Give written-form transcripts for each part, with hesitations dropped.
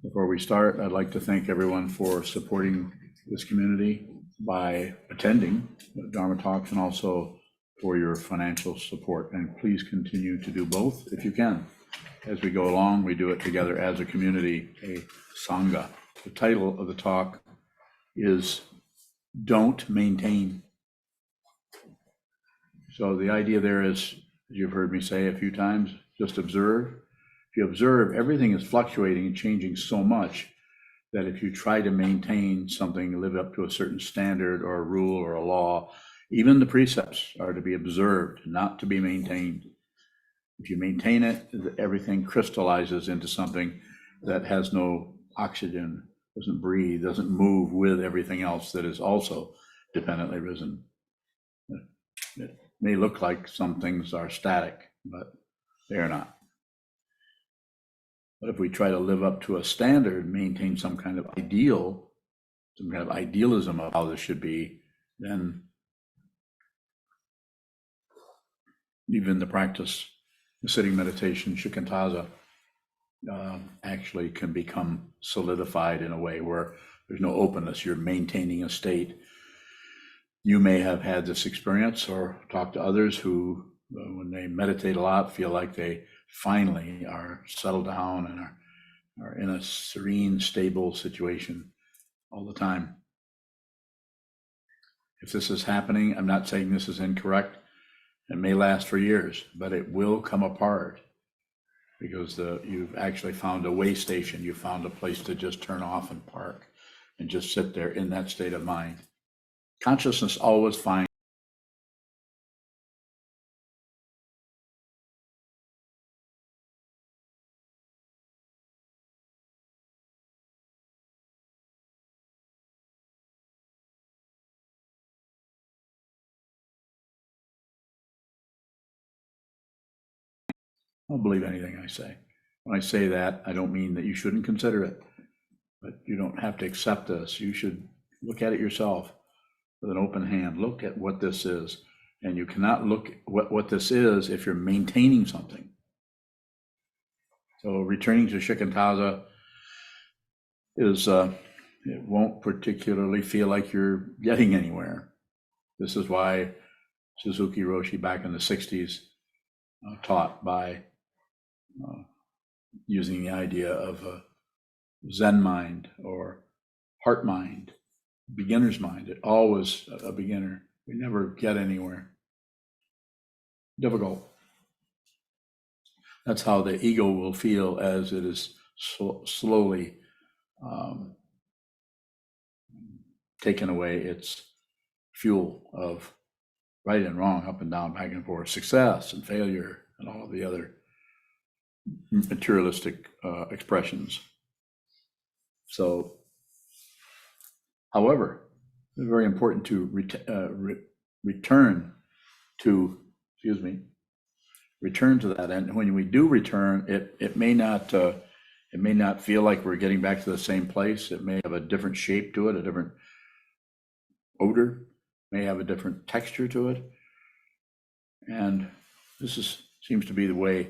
Before we start, I'd like to thank everyone for supporting this community by attending Dharma Talks and also for your financial support. And please continue to do both if you can. As we go along, we do it together as a community, a Sangha. The title of the talk is Don't Maintain. So the idea there is, as you've heard me say a few times, just observe. If you observe, everything is fluctuating and changing so much that if you try to maintain something, live up to a certain standard or a rule or a law, even the precepts are to be observed, not to be maintained. If you maintain it, everything crystallizes into something that has no oxygen, doesn't breathe, doesn't move with everything else that is also dependently risen. It may look like some things are static, but they are not. But if we try to live up to a standard, maintain some kind of ideal, some kind of idealism of how this should be, then even the practice, the sitting meditation, shikantaza, actually can become solidified in a way where there's no openness. You're maintaining a state. You may have had this experience or talked to others who, when they meditate a lot, feel like they finally are settled down and are in a serene, stable situation all the time. If this is happening, I'm not saying this is incorrect. It may last for years, but it will come apart because you've actually found a way station. You found a place to just turn off and park and just sit there in that state of mind. Consciousness always finds don't believe anything I say. When I say that, I don't mean that you shouldn't consider it, but you don't have to accept this. You should look at it yourself with an open hand. Look at what this is. And you cannot look at what this is if you're maintaining something. So returning to shikantaza is, it won't particularly feel like you're getting anywhere. This is why Suzuki Roshi back in the 60s taught by using the idea of a Zen mind or heart mind, beginner's mind. It always a beginner. We never get anywhere. Difficult. That's how the ego will feel as it is slowly taken away its fuel of right and wrong, up and down, back and forth, success and failure, and all of the other materialistic expressions. So, however, it's very important to return to that. And when we do return, it may not feel like we're getting back to the same place. It may have a different shape to it, a different odor, may have a different texture to it. And this seems to be the way,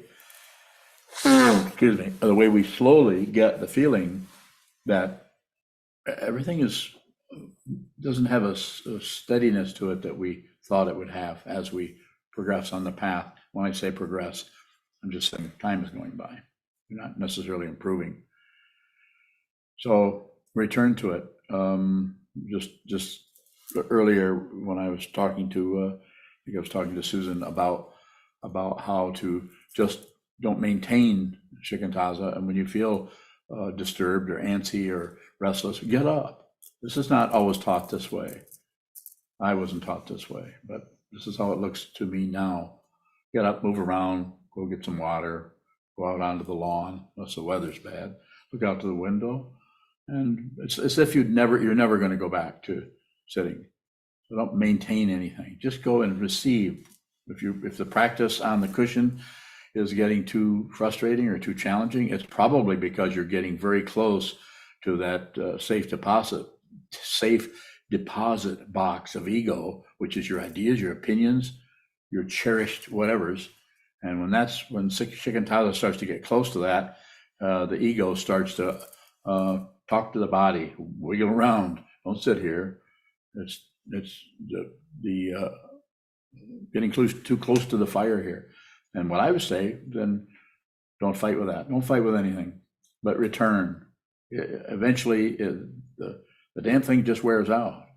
the way we slowly get the feeling that everything doesn't have a steadiness to it that we thought it would have as we progress on the path. When I say progress, I'm just saying time is going by. You're not necessarily improving. So return to it. Just earlier when I was talking to, I think I was talking to Susan about how to just don't maintain shikantaza, and when you feel disturbed or antsy or restless, get up. This is not always taught this way. I wasn't taught this way, but this is how it looks to me now. Get up, move around, go get some water, go out onto the lawn unless the weather's bad. Look out to the window, and it's as if you're never going to go back to sitting. So don't maintain anything. Just go and receive. If the practice on the cushion is getting too frustrating or too challenging, it's probably because you're getting very close to that safe deposit box of ego, which is your ideas, your opinions, your cherished whatevers. And when shikantaza starts to get close to that, the ego starts to Talk to the body, wiggle around. Don't sit here. It's the getting too close to the fire here. And what I would say, then don't fight with that. Don't fight with anything, but return. Eventually, the damn thing just wears out.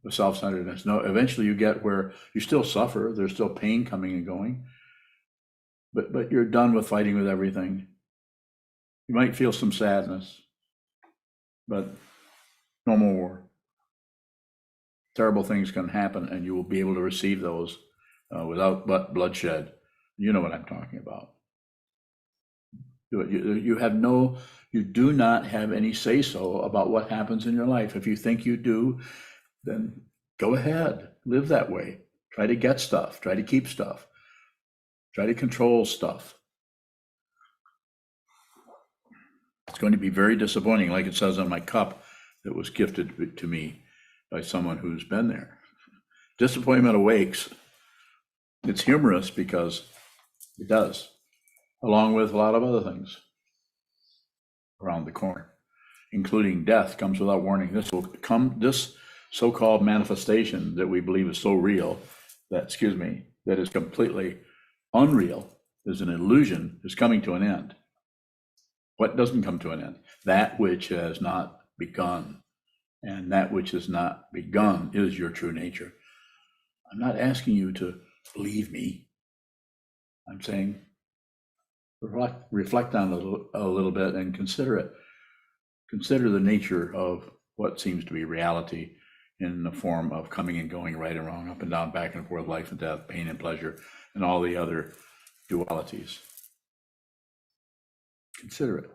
The self-centeredness. No, eventually you get where you still suffer. There's still pain coming and going, but you're done with fighting with everything. You might feel some sadness, but no more. Terrible things can happen, and you will be able to receive those without bloodshed. You know what I'm talking about. You do not have any say-so about what happens in your life. If you think you do, then go ahead, live that way. Try to get stuff, try to keep stuff, try to control stuff. It's going to be very disappointing, like it says on my cup that was gifted to me by someone who's been there. Disappointment awakes. It's humorous because it does, along with a lot of other things around the corner, including death comes without warning. This so-called manifestation that we believe is so real, that is completely unreal, is an illusion, is coming to an end. What doesn't come to an end? That which has not begun. And that which has not begun is your true nature. I'm not asking you to believe me. I'm saying reflect on it a little bit and consider it. Consider the nature of what seems to be reality in the form of coming and going, right and wrong, up and down, back and forth, life and death, pain and pleasure, and all the other dualities. Consider it.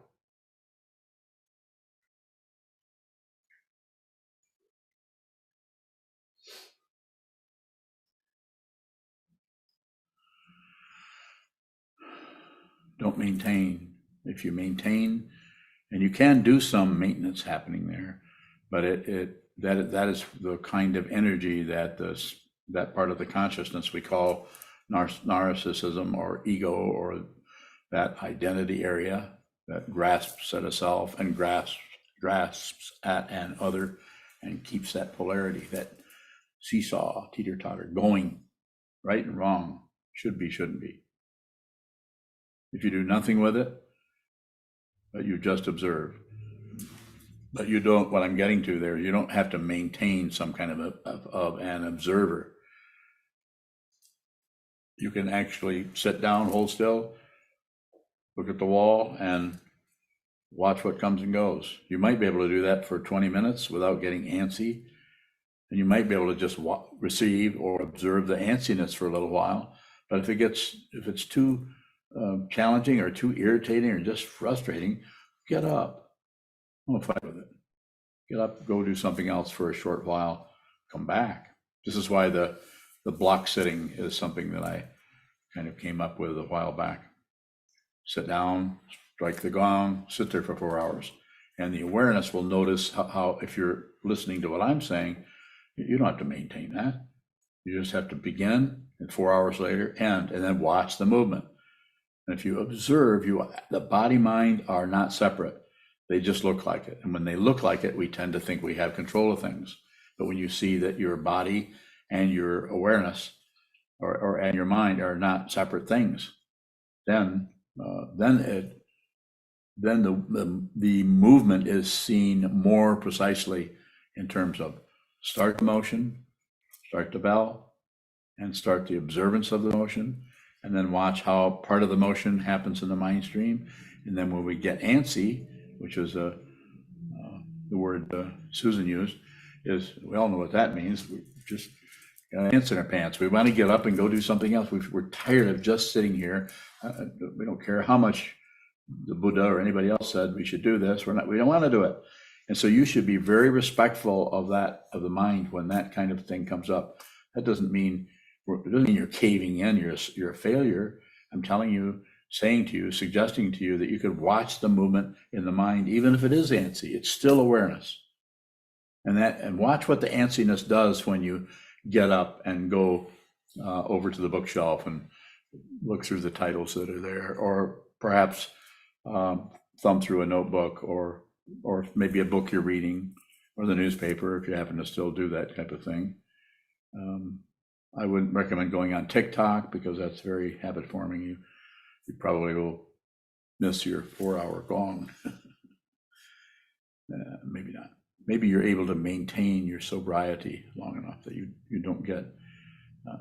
Don't maintain. If you maintain, and you can do some maintenance happening there, but that is the kind of energy that that part of the consciousness we call narcissism or ego, or that identity area that grasps at a self and grasps at an other and keeps that polarity, that seesaw, teeter-totter, going right and wrong, should be, shouldn't be. If you do nothing with it, but you just observe, but you don't, what I'm getting to there, you don't have to maintain some kind of an observer. You can actually sit down, hold still, look at the wall, and watch what comes and goes. You might be able to do that for 20 minutes without getting antsy. And you might be able to just receive or observe the antsiness for a little while. But if it's too challenging or too irritating or just frustrating, get up. Don't fight with it. Get up, go do something else for a short while, come back. This is why the block sitting is something that I kind of came up with a while back. Sit down, strike the gong, sit there for 4 hours. And the awareness will notice how if you're listening to what I'm saying, you don't have to maintain that. You just have to begin, and 4 hours later end, and then watch the movement. And if you observe, the body mind are not separate. They just look like it. And when they look like it, we tend to think we have control of things. But when you see that your body and your awareness and your mind are not separate things, then the movement is seen more precisely in terms of start the motion, start the bell, and start the observance of the motion, and then watch how part of the motion happens in the mind stream. And then when we get antsy, which is the word Susan used, is we all know what that means. We just got ants in our pants. We want to get up and go do something else. We're tired of just sitting here. We don't care how much the Buddha or anybody else said we should do this. We don't want to do it. And so you should be very respectful of the mind when that kind of thing comes up. That doesn't mean you're caving in, you're a failure. I'm telling you, saying to you, suggesting to you that you could watch the movement in the mind, even if it is antsy, it's still awareness. And watch what the antsiness does when you get up and go over to the bookshelf and look through the titles that are there, or perhaps thumb through a notebook, or or maybe a book you're reading, or the newspaper, if you happen to still do that type of thing. I wouldn't recommend going on TikTok because that's very habit forming. You probably will miss your 4-hour gong. Maybe not. Maybe you're able to maintain your sobriety long enough that you don't get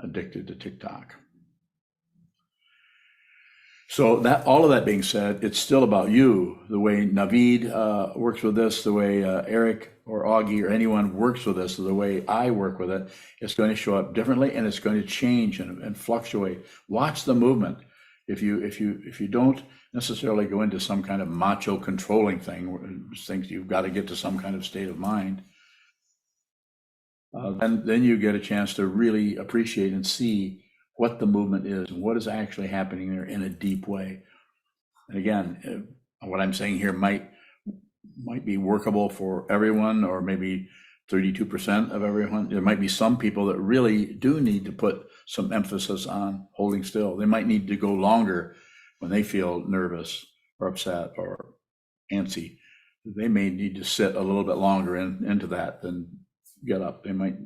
addicted to TikTok. So that, all of that being said, it's still about you. The way Navid works with this, the way Eric or Augie or anyone works with this, the way I work with it, it's going to show up differently, and it's going to change and fluctuate. Watch the movement. If you don't necessarily go into some kind of macho controlling thing, things you've got to get to some kind of state of mind, and then you get a chance to really appreciate and see what the movement is and what is actually happening there in a deep way. And again, what I'm saying here might be workable for everyone, or maybe 32% of everyone. There might be some people that really do need to put some emphasis on holding still. They might need to go longer when they feel nervous or upset or antsy. They may need to sit a little bit longer into that than get up. They might.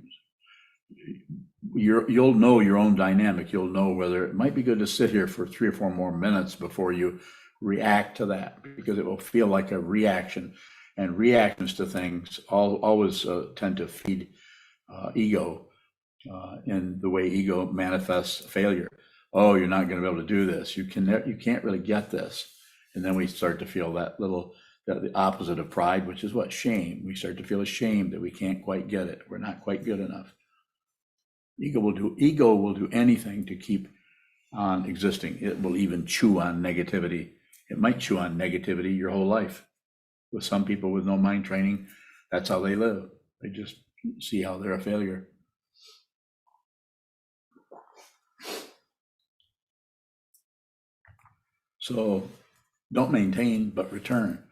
You'll know your own dynamic. You'll know whether it might be good to sit here for 3 or 4 more minutes before you react to that, because it will feel like a reaction, and reactions to things always tend to feed ego in the way ego manifests failure. Oh, you're not going to be able to do this. You can't really get this. And then we start to feel the opposite of pride, which is what? Shame. We start to feel ashamed that we can't quite get it. We're not quite good enough. Ego will do anything to keep on existing. It will even chew on negativity. It might chew on negativity your whole life. With some people with no mind training, that's how they live. They just see how they're a failure. So don't maintain, but return.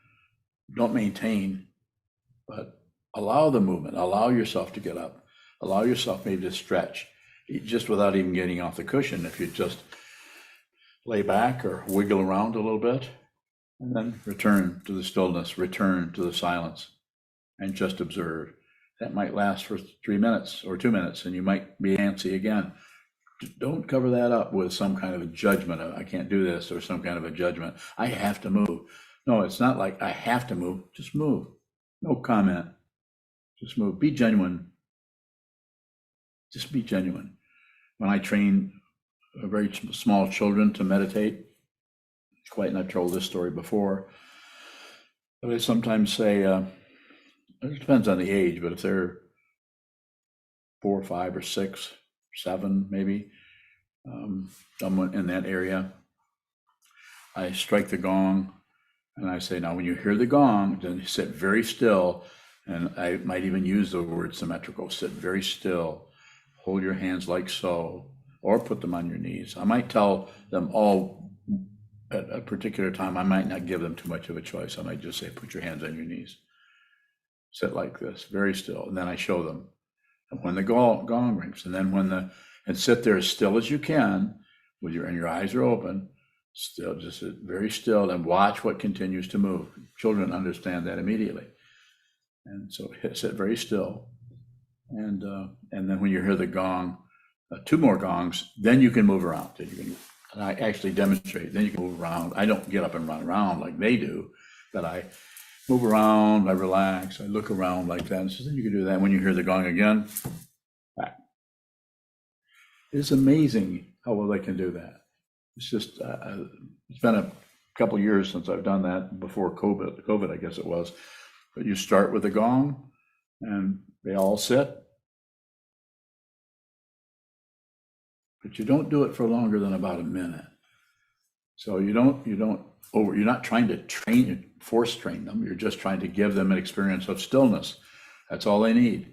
Don't maintain, but allow the movement. Allow yourself to get up. Allow yourself maybe to stretch, just without even getting off the cushion. If you just lay back or wiggle around a little bit, and then return to the stillness, return to the silence, and just observe. That might last for 3 minutes or 2 minutes, and you might be antsy again. Don't cover that up with some kind of a judgment of, I can't do this, or some kind of a judgment. I have to move. No, it's not like I have to move. Just move. No comment. Just move. Be genuine. Just be genuine. When I train very small children to meditate, and I've told this story before, but I sometimes say, it depends on the age, but if they're 4 or 5 or 6, 7, maybe, someone in that area, I strike the gong and I say, now when you hear the gong, then sit very still. And I might even use the word symmetrical. Sit very still. Hold your hands like so, or put them on your knees. I might tell them all at a particular time. I might not give them too much of a choice. I might just say, put your hands on your knees. Sit like this, very still. And then I show them. And when the gong rings, and then and sit there as still as you can, and your eyes are open, still, just sit very still and watch what continues to move. Children understand that immediately. And so sit very still. And then when you hear the gong, 2 more gongs, then you can move around. And I actually demonstrate, then you can move around. I don't get up and run around like they do, but I move around, I relax, I look around like that. So then you can do that. When you hear the gong again, back. It's amazing how well they can do that. It's just, it's been a couple of years since I've done that, before COVID, I guess it was. But you start with the gong, and they all sit. But you don't do it for longer than about a minute. So you're not trying to force train them. You're just trying to give them an experience of stillness. That's all they need.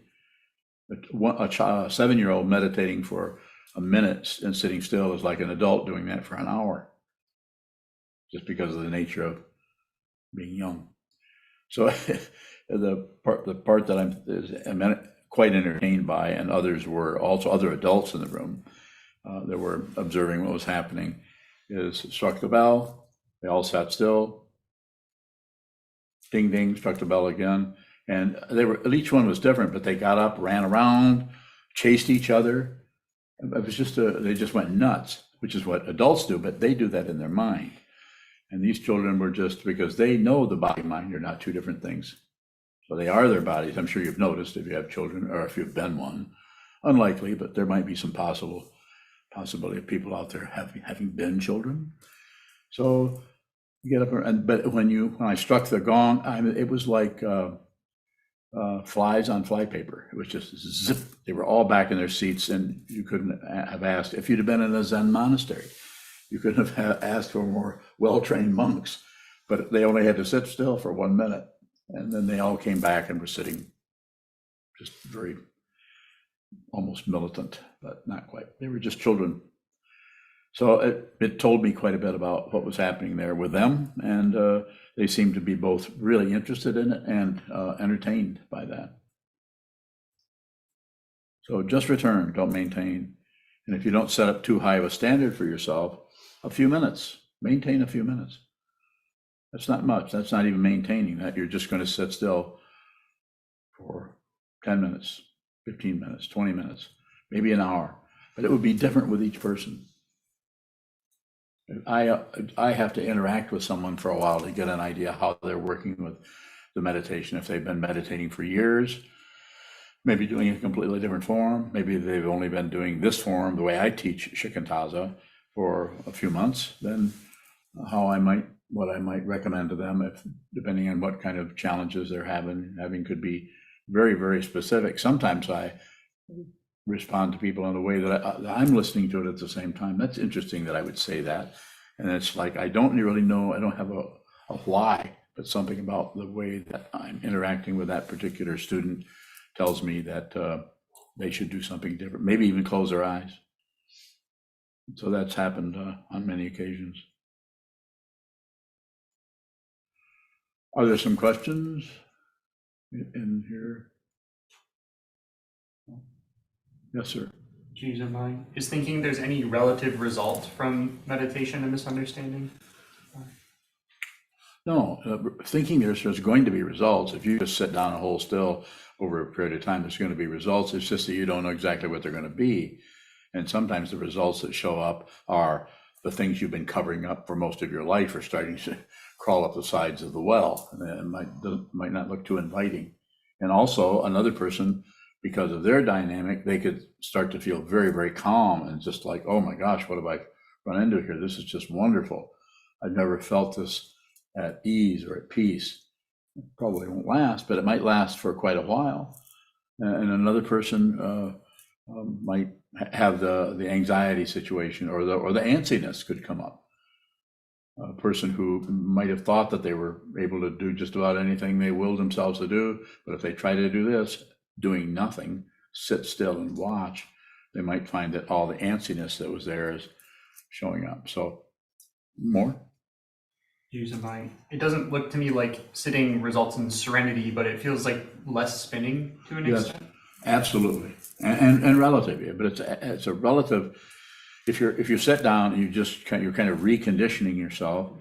A 7-year-old meditating for a minute and sitting still is like an adult doing that for an hour, just because of the nature of being young. So the part that I'm quite entertained by, and others were also, other adults in the room that were observing what was happening, is struck the bell. They all sat still. ding, ding, struck the bell again. And each one was different, but they got up, ran around, chased each other. It was just, they just went nuts, which is what adults do, but they do that in their mind. And these children were just, because they know the body and mind are not two different things. So they are their bodies. I'm sure you've noticed if you have children or if you've been one. Unlikely, but there might be some possibility of people out there having been children. So you get up, but when I struck the gong, it was like flies on flypaper. It was just zip. They were all back in their seats, and you couldn't have asked if you'd have been in a Zen monastery. You couldn't have asked for more well-trained monks, but they only had to sit still for 1 minute, and then they all came back and were sitting, just very almost militant, but not quite. They were just children. So it told me quite a bit about what was happening there with them, and they seemed to be both really interested in it and entertained by that. So just return, don't maintain. And if you don't set up too high of a standard for yourself, a few minutes, maintain a few minutes. That's not much. That's not even maintaining that. You're just going to sit still for 10 minutes, 15 minutes, 20 minutes, maybe an hour, but it would be different with each person. I have to interact with someone for a while to get an idea how they're working with the meditation. If they've been meditating for years, maybe doing a completely different form, maybe they've only been doing this form, the way I teach shikantaza, for a few months, then what I might recommend to them, if depending on what kind of challenges they're having could be very, very specific. Sometimes I respond to people in a way that I'm listening to it at the same time. That's interesting that I would say that. And it's like, I don't really know, I don't have a why, but something about the way that I'm interacting with that particular student tells me that they should do something different, maybe even close their eyes. So that's happened on many occasions. Are there some questions in here? Yes, sir. Is thinking there's any relative result from meditation a misunderstanding? No, thinking there's going to be results. If you just sit down and hold still over a period of time, there's going to be results. It's just that you don't know exactly what they're going to be. And sometimes the results that show up are the things you've been covering up for most of your life are starting to crawl up the sides of the well, and it might not look too inviting. And also another person, because of their dynamic, they could start to feel very, very calm and just like, oh my gosh, what have I run into here? This is just wonderful. I've never felt this at ease or at peace. It probably won't last, but it might last for quite a while. And another person might have the anxiety situation, or the antsiness could come up. A person who might have thought that they were able to do just about anything they willed themselves to do, but if they try to do this, doing nothing, sit still and watch, they might find that all the antsiness that was there is showing up. So more? It doesn't look to me like sitting results in serenity, but it feels like less spinning to an extent. Absolutely, and relative, but it's a relative. If you sit down and you're kind of reconditioning yourself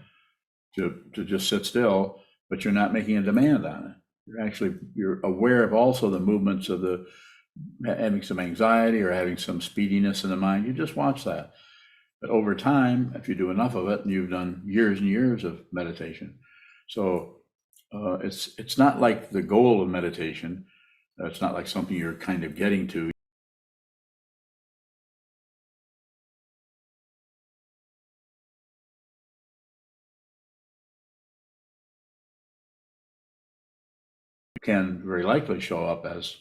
to just sit still, but you're not making a demand on it. You're aware of also the movements of having some anxiety or having some speediness in the mind. You just watch that. But over time, if you do enough of it, and you've done years and years of meditation, so it's not like the goal of meditation. It's not like something you're kind of getting to. Can very likely show up as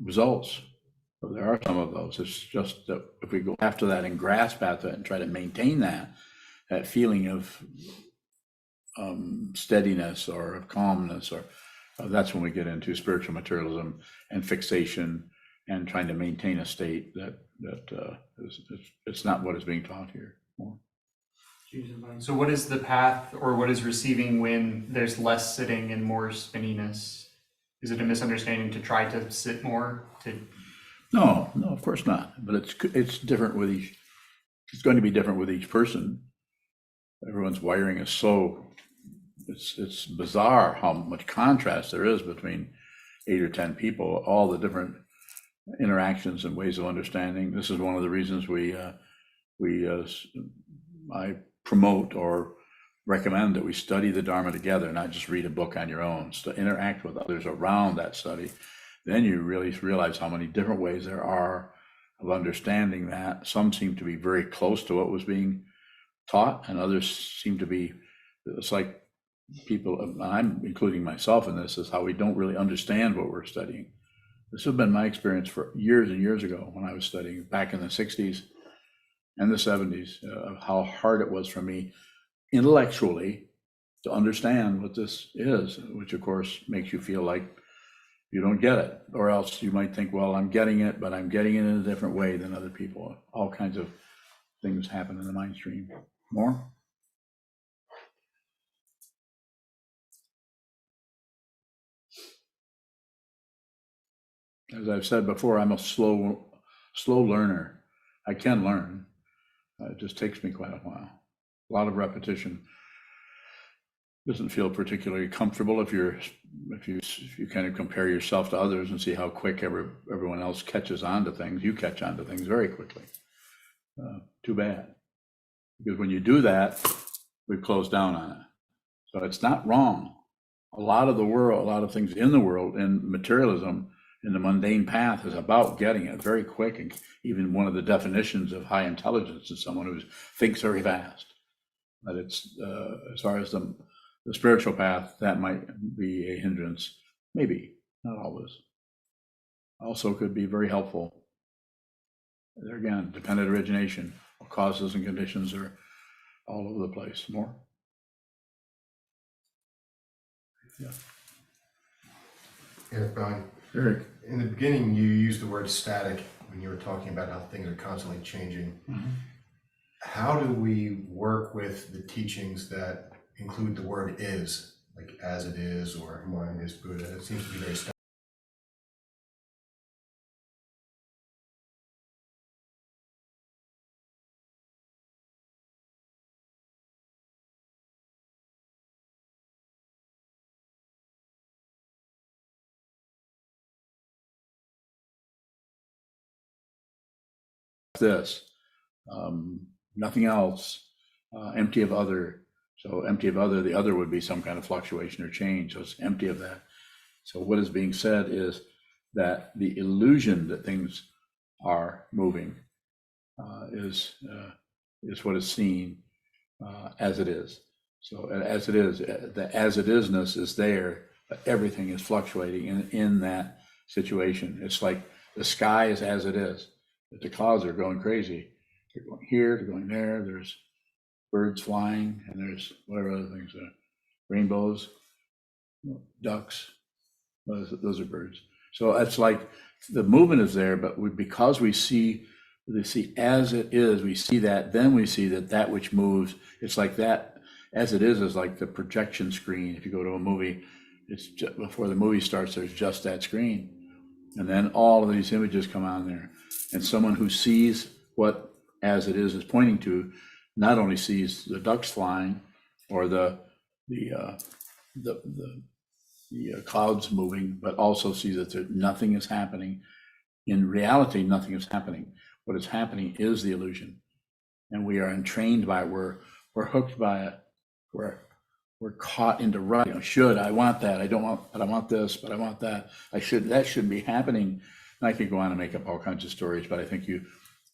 results. So there are some of those. It's just that if we go after that and grasp at that and try to maintain that feeling of steadiness or of calmness, or that's when we get into spiritual materialism and fixation and trying to maintain a state that it's not what is being taught here. So what is the path, or what is receiving when there's less sitting and more spinniness? Is it a misunderstanding to try to sit more? No, of course not. But it's different with each. It's going to be different with each person. Everyone's wiring is so it's bizarre how much contrast there is between 8 or 10 people, all the different interactions and ways of understanding. This is one of the reasons I promote or recommend that we study the Dharma together, not just read a book on your own, to interact with others around that study. Then you really realize how many different ways there are of understanding that. Some seem to be very close to what was being taught, and others seem to be, it's like people, I'm including myself in this, is how we don't really understand what we're studying. This has been my experience for years and years ago when I was studying back in the 60s and the 70s, of how hard it was for me intellectually to understand what this is, which of course makes you feel like you don't get it, or else you might think, well, I'm getting it, but I'm getting it in a different way than other people. All kinds of things happen in the mind stream. More? As I've said before, I'm a slow learner. I can learn. It just takes me quite a while. A lot of repetition. Doesn't feel particularly comfortable if you kind of compare yourself to others and see how quick everyone else catches on to things. You catch on to things very quickly. Too bad. Because when you do that, we close down on it. So it's not wrong. A lot of things in the world, in materialism, in the mundane path, is about getting it very quick. And even one of the definitions of high intelligence is someone who thinks very fast. But it's, as far as the spiritual path, that might be a hindrance. Maybe, not always. Also could be very helpful. There again, dependent origination, causes and conditions are all over the place. More? Yeah. Yeah, Brian. Eric. In the beginning, you used the word static when you were talking about how things are constantly changing. Mm-hmm. How do we work with the teachings that include the word is, like as it is, or mind is Buddha? It seems to be very static. This, nothing else, empty of other. So empty of other, the other would be some kind of fluctuation or change. So it's empty of that. So what is being said is that the illusion that things are moving is what is seen as it is. So as it is, the as it isness is there, but everything is fluctuating in that situation. It's like the sky is as it is, but the clouds are going crazy. They're going here, they're going there. There's birds flying, and there's whatever other things are. Rainbows, ducks. Those are birds. So it's like the movement is there, but because we see as it is, we see that, then we see that which moves, it's like that as it is like the projection screen. If you go to a movie, it's just, before the movie starts, there's just that screen. And then all of these images come on there. And someone who sees what as it is pointing to, not only sees the ducks flying or the clouds moving, but also sees that nothing is happening. In reality, nothing is happening. What is happening is the illusion, and we are entrained by it. We're hooked by it. We're caught into right. I want that. I don't want, but I want this, but I want that. That shouldn't be happening. And I could go on and make up all kinds of stories, but I think you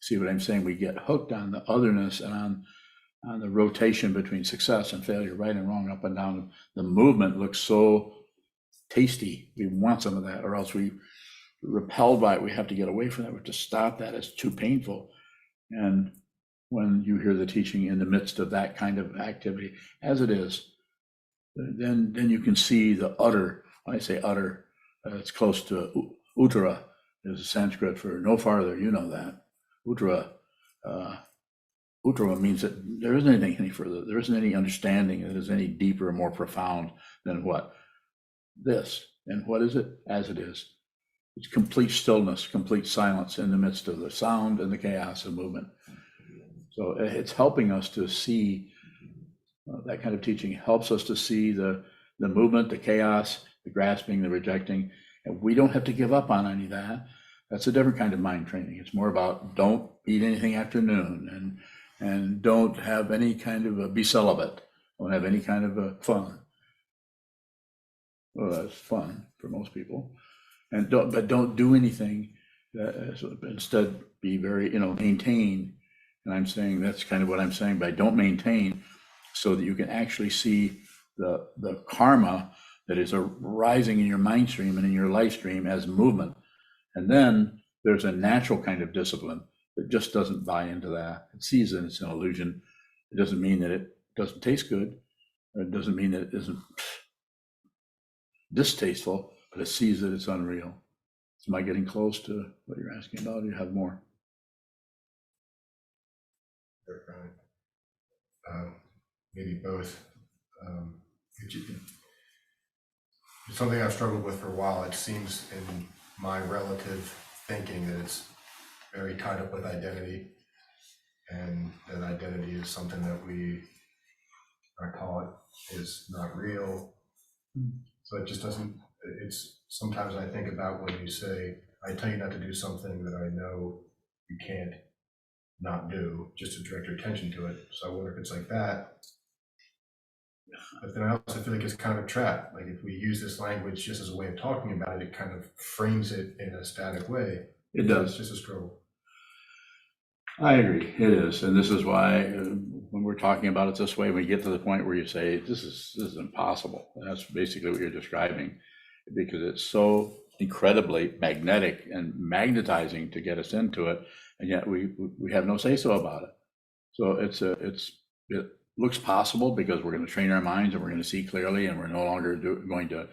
see what I'm saying. We get hooked on the otherness and on the rotation between success and failure, right and wrong, up and down. The movement looks so tasty. We want some of that, or else we're repelled by it. We have to get away from that. We have to stop that. It's too painful. And when you hear the teaching in the midst of that kind of activity, as it is, then you can see the utter. When I say utter, it's close to uttara, is Sanskrit for no farther. You know that. Uttara means that there isn't anything any further. There isn't any understanding that is any deeper or more profound than what? This. And what is it? As it is. It's complete stillness, complete silence in the midst of the sound and the chaos of movement. So it's helping us to see that kind of teaching helps us to see the movement, the chaos, the grasping, the rejecting, and we don't have to give up on any of that. That's a different kind of mind training. It's more about don't eat anything after noon, and don't have any kind of be celibate, don't have any kind of fun. Well, that's fun for most people, and don't do anything. Instead, be very, maintain. And I'm saying that's kind of what I'm saying by don't maintain, so that you can actually see the karma that is arising in your mind stream and in your life stream as movement. And then there's a natural kind of discipline that just doesn't buy into that. It sees that it's an illusion. It doesn't mean that it doesn't taste good, or it doesn't mean that it isn't distasteful, but it sees that it's unreal. Am I getting close to what you're asking about? Or do you have more? Maybe both. It's something I've struggled with for a while. It seems in my relative thinking that it's very tied up with identity, and that identity is something that I call it, is not real. So it just doesn't, it's, sometimes I think about when you say, I tell you not to do something that I know you can't not do, just to direct your attention to it. So I wonder if it's like that. But then I also feel like it's kind of a trap. Like if we use this language just as a way of talking about it, it kind of frames it in a static way. It does. It's just a struggle. I agree, it is. And this is why when we're talking about it this way, we get to the point where you say, this is impossible. And that's basically what you're describing, because it's so incredibly magnetic and magnetizing to get us into it. And yet we have no say-so about it. So it looks possible because we're going to train our minds and we're going to see clearly, and we're no longer going to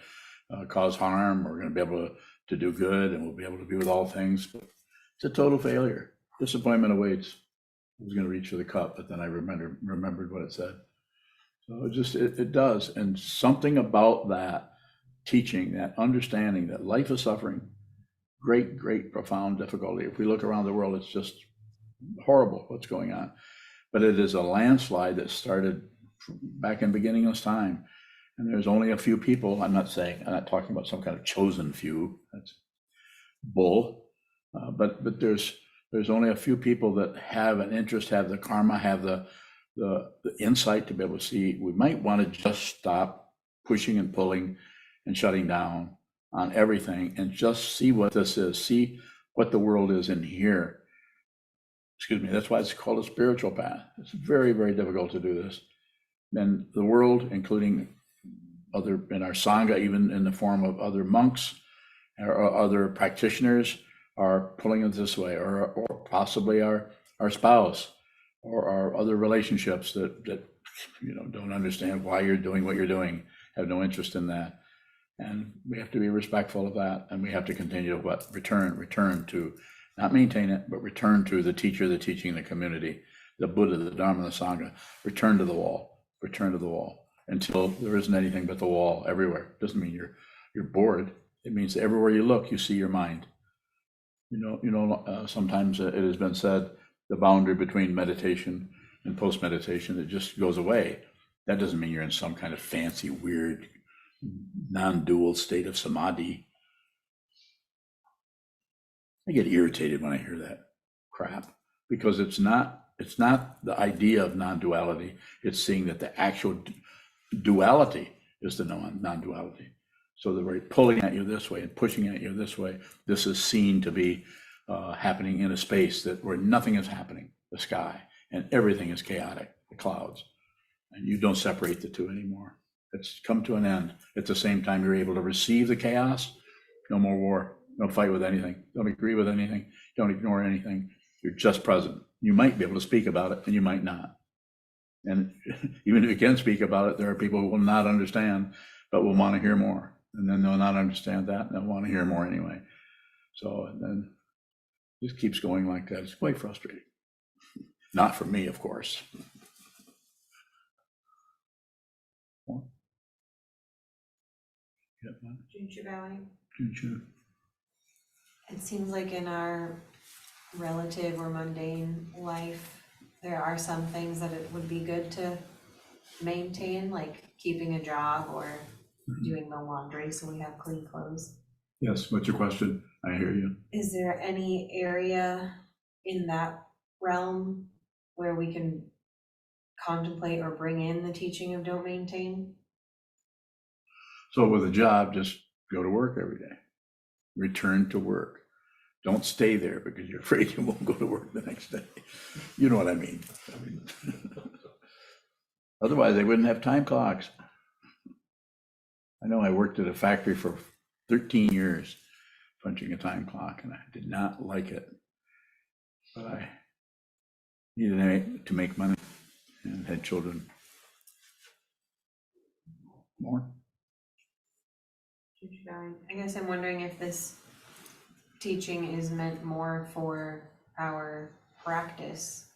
cause harm. We're going to be able to do good, and we'll be able to be with all things. But it's a total failure. Disappointment awaits. I was going to reach for the cup, but then I remembered what it said. So it does. And something about that teaching, that understanding that life is suffering, great, profound difficulty. If we look around the world, it's just horrible what's going on. But it is a landslide that started back in beginning of time. And there's only a few people. I'm not talking about some kind of chosen few. That's bull. But there's only a few people that have an interest, have the karma, have the insight to be able to see. We might want to just stop pushing and pulling and shutting down on everything and just see what this is, see what the world is in here. Excuse me, that's why it's called a spiritual path. It's very, very difficult to do this. And the world, including in our Sangha, even in the form of other monks or other practitioners, are pulling us this way, or possibly our spouse or our other relationships that don't understand why you're doing what you're doing, have no interest in that. And we have to be respectful of that, and we have to continue to return to, not maintain it, but return to the teacher, the teaching, the community, the Buddha, the Dharma, the Sangha. Return to the wall until there isn't anything but the wall everywhere. Doesn't mean you're bored. It means everywhere you look, you see your mind. Sometimes it has been said the boundary between meditation and post-meditation, it just goes away. That doesn't mean you're in some kind of fancy, weird, non-dual state of samadhi. I get irritated when I hear that crap, because it's not the idea of non-duality. It's seeing that the actual duality is the non-duality. So they're very pulling at you this way and pushing at you this way. This is seen to be happening in a space where nothing is happening, the sky, and everything is chaotic, the clouds. And you don't separate the two anymore. It's come to an end. At the same time, you're able to receive the chaos. No more war. Don't fight with anything. Don't agree with anything. Don't ignore anything. You're just present. You might be able to speak about it, and you might not. And even if you can speak about it, there are people who will not understand, but will want to hear more. And then they'll not understand that, and they'll want to hear more anyway. So then it just keeps going like that. It's quite frustrating. Not for me, of course. It seems like in our relative or mundane life, there are some things that it would be good to maintain, like keeping a job or doing the laundry so we have clean clothes? Yes, what's your question? I hear you. Is there any area in that realm where we can contemplate or bring in the teaching of don't maintain? So with a job, just go to work every day. Return to work. Don't stay there because you're afraid you won't go to work the next day. You know what I mean? Otherwise, they wouldn't have time clocks. I know I worked at a factory for 13 years, punching a time clock, and I did not like it. But I needed to make money and had children. More? I guess I'm wondering if this teaching is meant more for our practice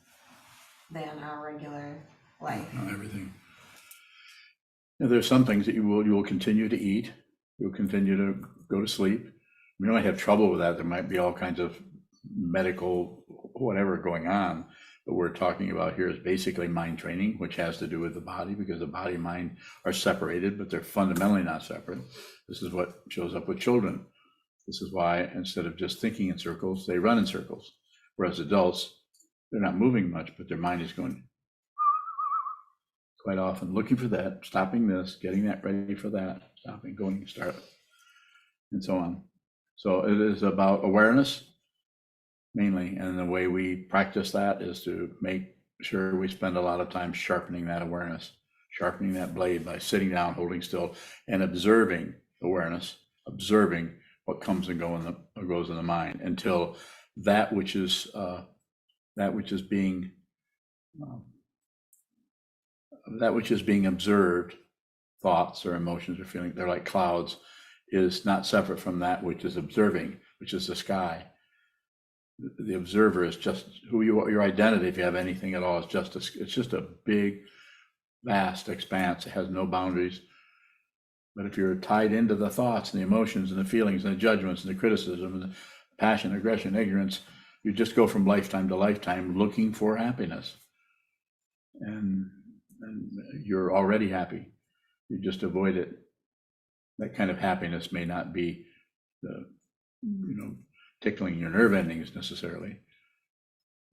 than our regular life. Not everything. Now, there's some things that you will continue to eat. You'll continue to go to sleep. We might have trouble with that. There might be all kinds of medical whatever going on. What we're talking about here is basically mind training, which has to do with the body, because the body and mind are separated, but they're fundamentally not separate. This is what shows up with children. This is why instead of just thinking in circles, they run in circles. Whereas adults, they're not moving much, but their mind is going quite often, looking for that, stopping this, getting that ready for that, stopping, going, start, and so on. So it is about awareness mainly, and the way we practice that is to make sure we spend a lot of time sharpening that awareness, sharpening that blade by sitting down, holding still, and observing awareness, observing what comes and goes in the mind until that which is being observed, thoughts or emotions or feelings, they're like clouds, is not separate from that which is observing, which is the sky. The observer is just who you are. Your identity, if you have anything at all, is it's just a big, vast expanse. It has no boundaries. But if you're tied into the thoughts and the emotions and the feelings and the judgments and the criticism and the passion, aggression, ignorance, you just go from lifetime to lifetime looking for happiness. And you're already happy. You just avoid it. That kind of happiness may not be the, tickling your nerve endings necessarily,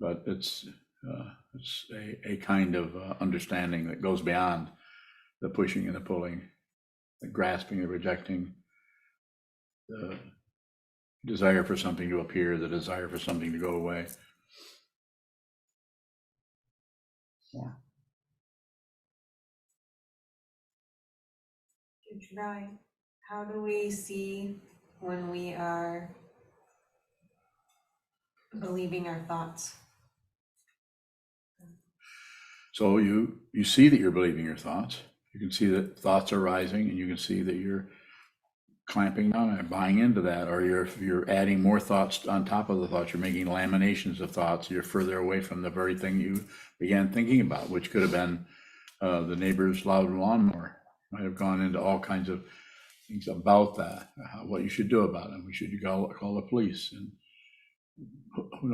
but it's a kind of understanding that goes beyond the pushing and the pulling, the grasping, the rejecting, the desire for something to appear, the desire for something to go away. More. How do we see when we are believing our thoughts? So you see that you're believing your thoughts. You can see that thoughts are rising, and you can see that you're clamping down and buying into that, or you're adding more thoughts on top of the thoughts. You're making laminations of thoughts. You're further away from the very thing you began thinking about, which could have been the neighbor's loud lawnmower. Might have gone into all kinds of things about that, what you should do about it. We should call the police. And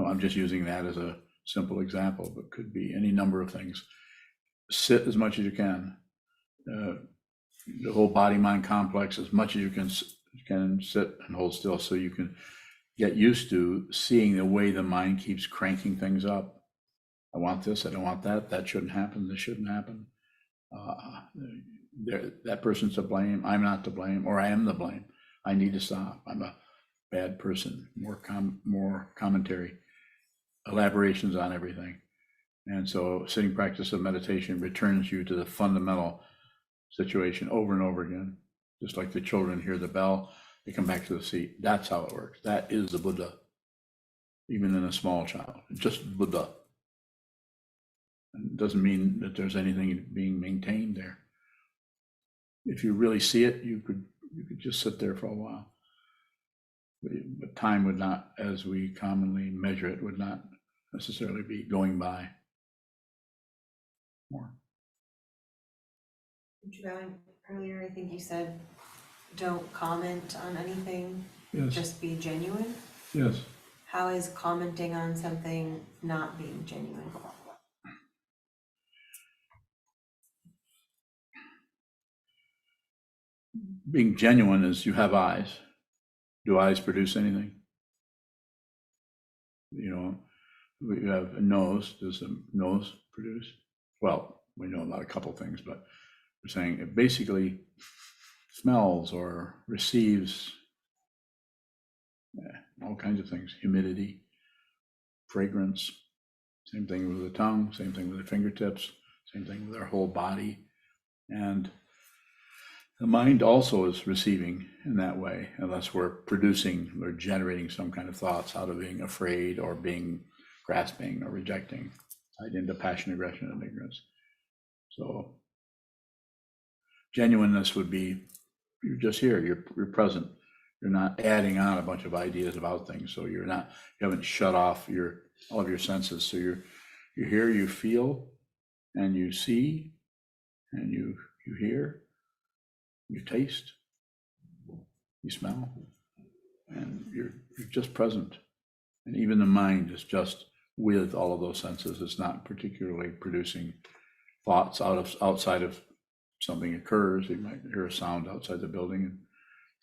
I'm just using that as a simple example, but could be any number of things. Sit as much as you can. The whole body-mind complex, as much as you can sit and hold still, so you can get used to seeing the way the mind keeps cranking things up. I want this, I don't want that, that shouldn't happen, this shouldn't happen. That person's to blame, I'm not to blame, or I am the blame. I need to stop, I'm a bad person. More commentary, elaborations on everything. And so sitting practice of meditation returns you to the fundamental situation over and over again. Just like the children hear the bell, they come back to the seat. That's how it works. That is the Buddha, even in a small child, just Buddha. And it doesn't mean that there's anything being maintained there. If you really see it, you could just sit there for a while. But time would not, as we commonly measure it, would not necessarily be going by. More. Earlier, I think you said, don't comment on anything, Yes. just be genuine. Yes. How is commenting on something not being genuine? being genuine is you have eyes. Do eyes produce anything? You know, we have a nose. Does a nose produce? Well, we know about a couple things, but we're saying it basically smells or receives all kinds of things, humidity, fragrance. Same thing with the tongue, same thing with the fingertips, same thing with our whole body. And the mind also is receiving in that way, unless we're producing or generating some kind of thoughts out of being afraid or being grasping or rejecting, tied into passion, aggression, and ignorance. So genuineness would be, you're just here, you're present. You're not adding on a bunch of ideas about things. So you haven't shut off all of your senses. So you're here, you feel, and you see, and you hear, you taste, you smell, and you're just present. And even the mind is just with all of those senses. It's not particularly producing thoughts outside of something occurs. You might hear a sound outside the building and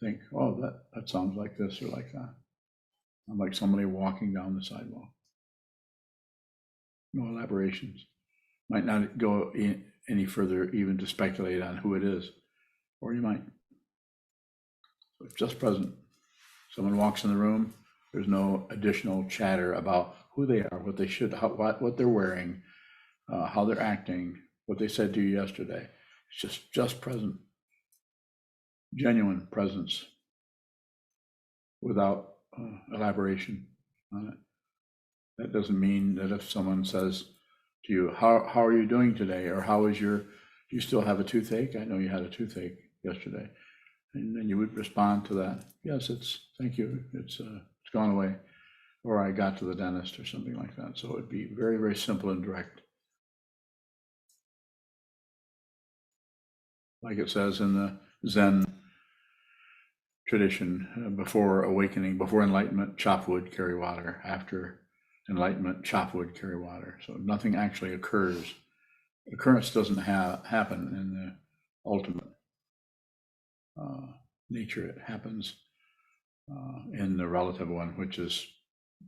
think, oh, that sounds like this or like that. I'm like somebody walking down the sidewalk. No elaborations. Might not go any further even to speculate on who it is, or you might. So it's just present. Someone walks in the room, there's no additional chatter about who they are, what they should, what they're wearing, how they're acting, what they said to you yesterday. It's just present. Genuine presence without elaboration on it. That doesn't mean that if someone says to you, how are you doing today? Or do you still have a toothache? I know you had a toothache yesterday. And then you would respond to that. Yes, thank you. It's gone away. Or I got to the dentist or something like that. So it'd be very, very simple and direct. Like it says in the Zen tradition, before awakening, before enlightenment, chop wood, carry water. After enlightenment, chop wood, carry water. So nothing actually occurs. Occurrence doesn't happen in the ultimate nature. It happens in the relative one, which is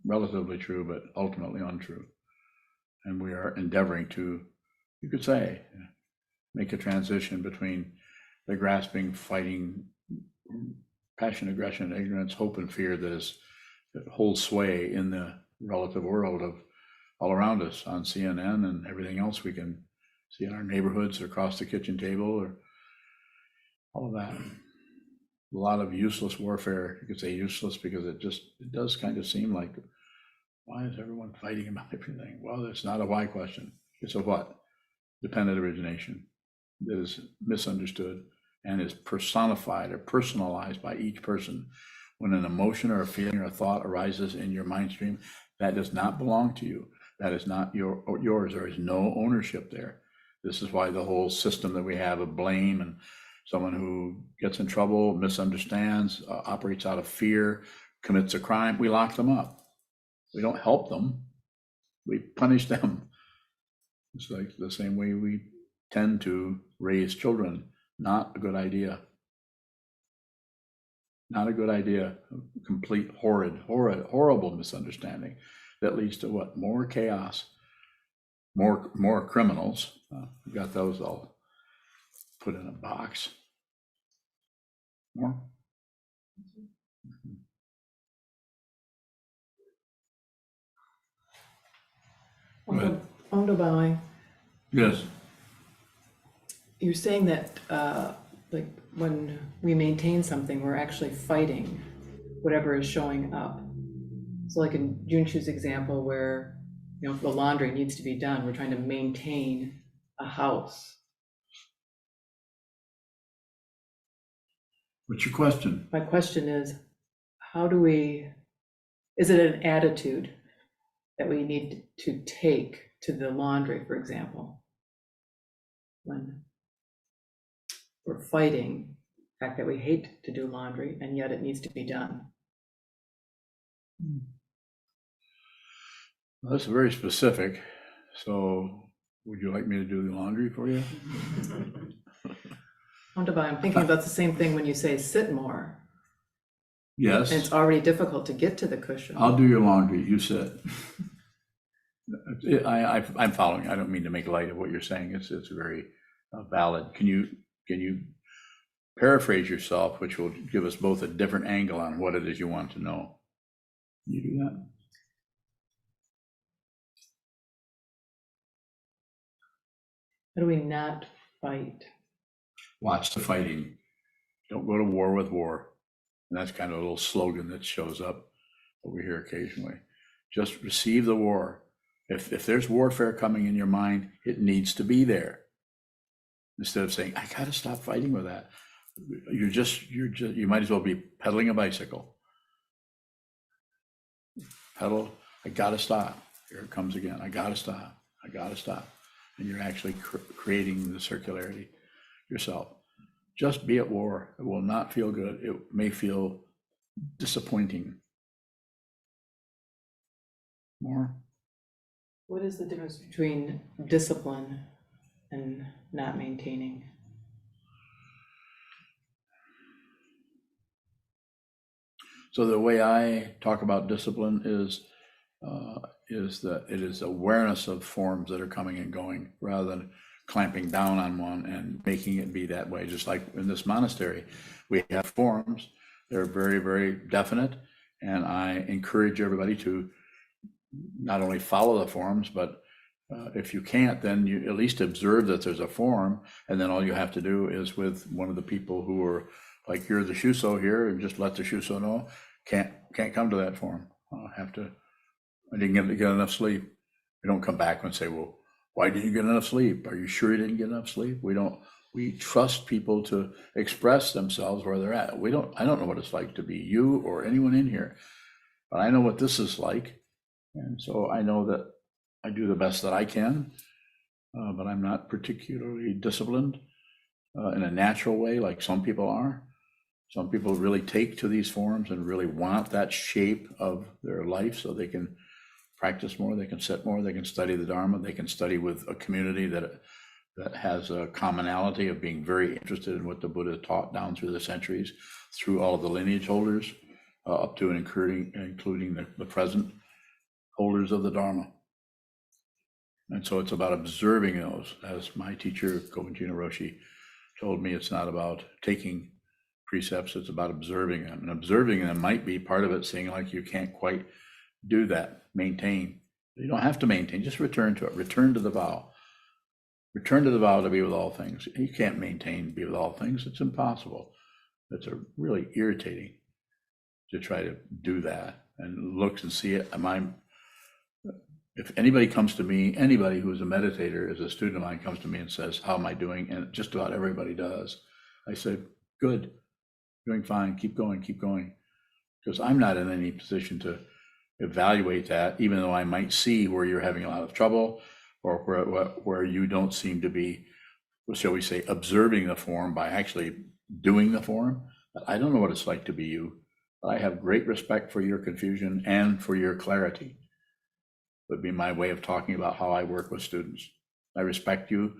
relatively true, but ultimately untrue. And we are endeavoring to, you could say, make a transition between the grasping, fighting, passion, aggression, ignorance, hope, and fear that holds sway in the relative world of all around us on CNN and everything else we can see in our neighborhoods or across the kitchen table or all of that. A lot of useless warfare. You could say useless because it does kind of seem like, why is everyone fighting about everything? Well, it's not a why question. It's a what? Dependent origination that is misunderstood and is personified or personalized by each person. When an emotion or a feeling or a thought arises in your mind stream, that does not belong to you. That is not yours. There is no ownership there. This is why the whole system that we have of blame and someone who gets in trouble, misunderstands, operates out of fear, commits a crime, we lock them up. We don't help them. We punish them. It's like the same way we tend to raise children. Not a good idea. Not a good idea. Complete horrible misunderstanding that leads to what? More chaos, more criminals. We've got those all put in a box. More. Ondobai, Yes. you're saying that like when we maintain something, we're actually fighting whatever is showing up. So like in Junshu's example where, the laundry needs to be done, we're trying to maintain a house. What's your question? My question is, is it an attitude that we need to take to the laundry, for example, when we're fighting the fact that we hate to do laundry and yet it needs to be done? Well, that's very specific. So would you like me to do the laundry for you? I'm thinking about the same thing when you say sit more. Yes, And it's already difficult to get to the cushion. I'll do your laundry, you sit. I'm following. I don't mean to make light of what you're saying. It's very valid. Can you paraphrase yourself, which will give us both a different angle on what it is you want to know? Can you do that? How do we not fight? Watch the fighting. Don't go to war with war. And that's kind of a little slogan that shows up over here occasionally. Just receive the war. If there's warfare coming in your mind, it needs to be there. Instead of saying, I gotta stop fighting with that. You might as well be pedaling a bicycle. Pedal, I gotta stop. Here it comes again. I gotta stop. I gotta stop. And you're actually creating the circularity yourself. Just be at war. It will not feel good. It may feel disappointing. More? What is the difference between discipline and not maintaining? So the way I talk about discipline is that it is awareness of forms that are coming and going, rather than clamping down on one and making it be that way. Just like in this monastery, we have forms. They're very, very definite, and I encourage everybody to not only follow the forms, but if you can't, then you at least observe that there's a form, and then all you have to do is with one of the people who are like, you're the shuso here, and just let the shuso know, can't come to that form. I didn't get enough sleep. We don't come back and say, well, why didn't you get enough sleep? Are you sure you didn't get enough sleep? We trust people to express themselves where they're at. I don't know what it's like to be you or anyone in here, but I know what this is like. And so I know that I do the best that I can, but I'm not particularly disciplined in a natural way like some people are. Some people really take to these forms and really want that shape of their life so they can practice more, they can sit more, they can study the Dharma, they can study with a community that has a commonality of being very interested in what the Buddha taught down through the centuries, through all of the lineage holders, up to and including the present holders of the Dharma. And so it's about observing those. As my teacher, Kobunjin Roshi, told me, it's not about taking precepts, it's about observing them. And observing them might be part of it, seeing like you can't quite do that, maintain. You don't have to maintain, just return to it. Return to the vow. Return to the vow to be with all things. You can't maintain be with all things. It's impossible. It's really irritating to try to do that and look and see it. If anybody comes to me, anybody who's a meditator, is a student of mine, comes to me and says, how am I doing? And just about everybody does. I said, good, doing fine, keep going. Because I'm not in any position to evaluate that, even though I might see where you're having a lot of trouble or where you don't seem to be, shall we say, observing the form by actually doing the form. I don't know what it's like to be you. I have great respect for your confusion and for your clarity. Would be my way of talking about how I work with students. I respect you.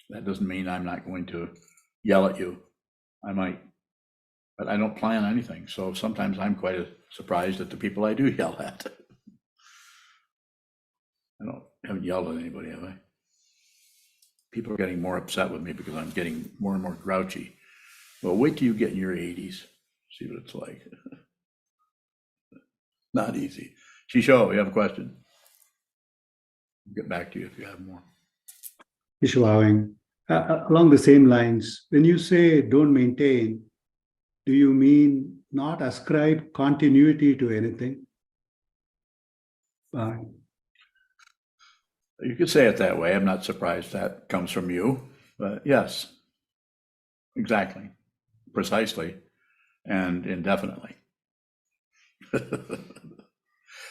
That doesn't mean I'm not going to yell at you. I might, but I don't plan anything. So sometimes I'm quite surprised at the people I do yell at. Haven't yelled at anybody, have I? People are getting more upset with me because I'm getting more and more grouchy. Well, wait till you get in your 80s. See what it's like. Not easy. Shisho, you have a question? I'll get back to you if you have more. Vishwaving. Along the same lines, when you say don't maintain, do you mean not ascribe continuity to anything? You could say it that way. I'm not surprised that comes from you, but yes, exactly, precisely, and indefinitely.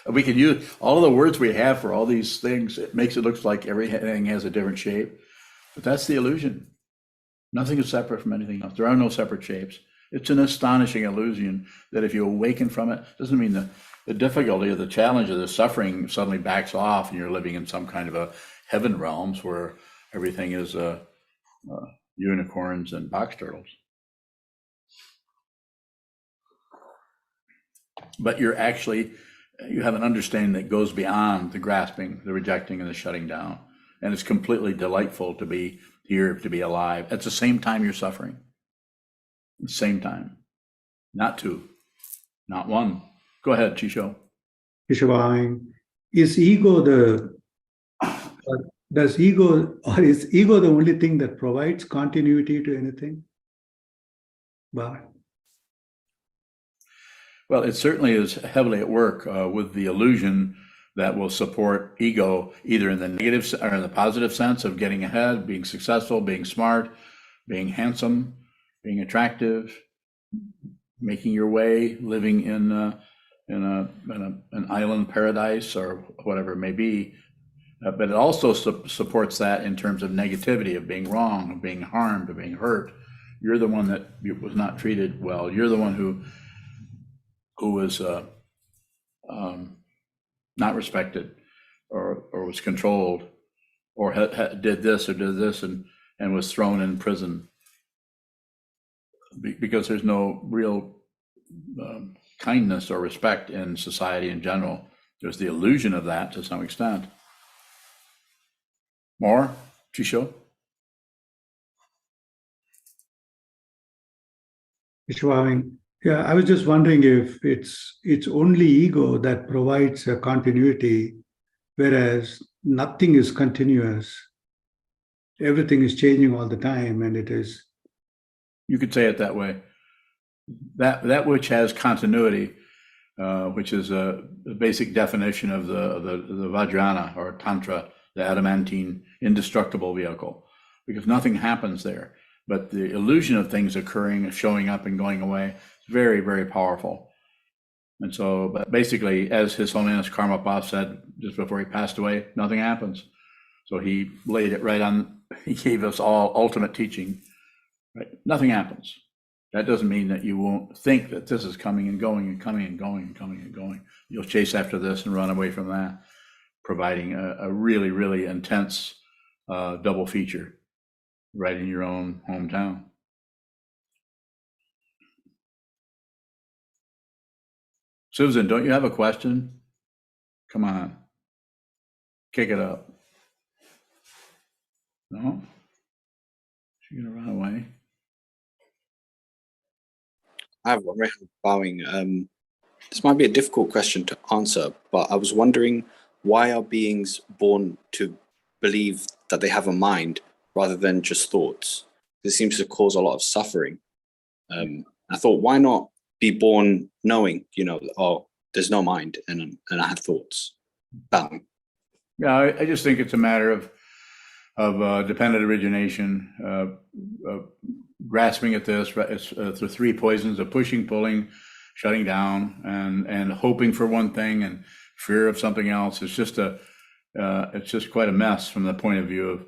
We can use all of the words we have for all these things. It makes it look like everything has a different shape, but that's the illusion. Nothing is separate from anything else. There are no separate shapes. It's an astonishing illusion that if you awaken from it, doesn't mean the difficulty or the challenge or the suffering suddenly backs off and you're living in some kind of a heaven realms where everything is unicorns and box turtles. But you have an understanding that goes beyond the grasping, the rejecting, and the shutting down. And it's completely delightful to be here, to be alive. At the same time you're suffering. At the same time. Not two, not one. Go ahead, Chisho. Ishwang, is ego does ego, or is ego the only thing that provides continuity to anything? But Well, it certainly is heavily at work with the illusion that will support ego either in the negative or in the positive sense of getting ahead, being successful, being smart, being handsome, being attractive, making your way, living in an island paradise or whatever it may be. But it also supports that in terms of negativity, of being wrong, of being harmed, of being hurt. You're the one that was not treated well. You're the one who was not respected or was controlled or did this and was thrown in prison because there's no real kindness or respect in society in general. There's the illusion of that to some extent. More, Chisho? Ishwang, yeah, I was just wondering if it's only ego that provides a continuity, whereas nothing is continuous. Everything is changing all the time, and it is. You could say it that way. That which has continuity, which is a basic definition of the Vajrayana or Tantra, the adamantine indestructible vehicle, because nothing happens there. But the illusion of things occurring, showing up and going away, is very, very powerful. And so, but basically, as His Holiness Karmapa said just before he passed away, nothing happens. So he laid it right on, he gave us all ultimate teaching, right? Nothing happens. That doesn't mean that you won't think that this is coming and going and coming and going and coming and going. You'll chase after this and run away from that, providing a really, really intense double feature right in your own hometown. Susan, don't you have a question? Come on. Kick it up. No? She's gonna run away. I have one, Rehan, bowing. This might be a difficult question to answer, but I was wondering, why are beings born to believe that they have a mind rather than just thoughts? This seems to cause a lot of suffering. I thought, why not be born knowing, oh, there's no mind and I have thoughts? Bowing. Yeah, I just think it's a matter of dependent origination, grasping at this. It's the three poisons of pushing, pulling, shutting down, and hoping for one thing and fear of something else. It's just quite a mess from the point of view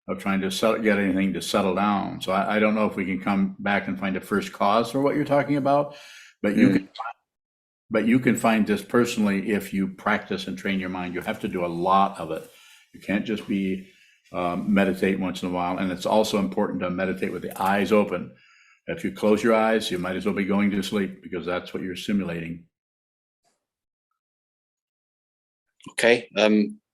of trying to get anything to settle down. So I don't know if we can come back and find a first cause for what you're talking about, but you can find this personally if you practice and train your mind. You have to do a lot of it. You can't just be meditate once in a while. And it's also important to meditate with the eyes open. If you close your eyes, you might as well be going to sleep because that's what you're simulating. Okay.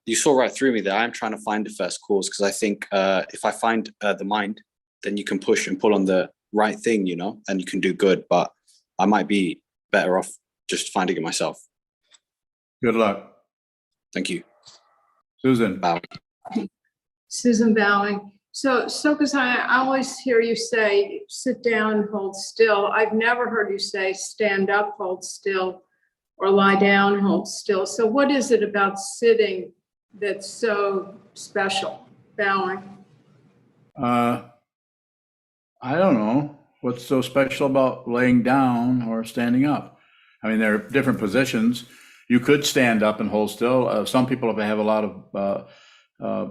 You saw right through me there. I'm trying to find the first cause because I think if I find the mind, then you can push and pull on the right thing, and you can do good. But I might be better off just finding it myself. Good luck. Thank you. Susan. Bowing. Susan Bowing. So Sokuzan, I always hear you say, sit down, hold still. I've never heard you say, stand up, hold still, or lie down, hold still. So what is it about sitting that's so special? Bowing. I don't know what's so special about laying down or standing up. I mean, there are different positions. You could stand up and hold still. Some people, if they have a lot of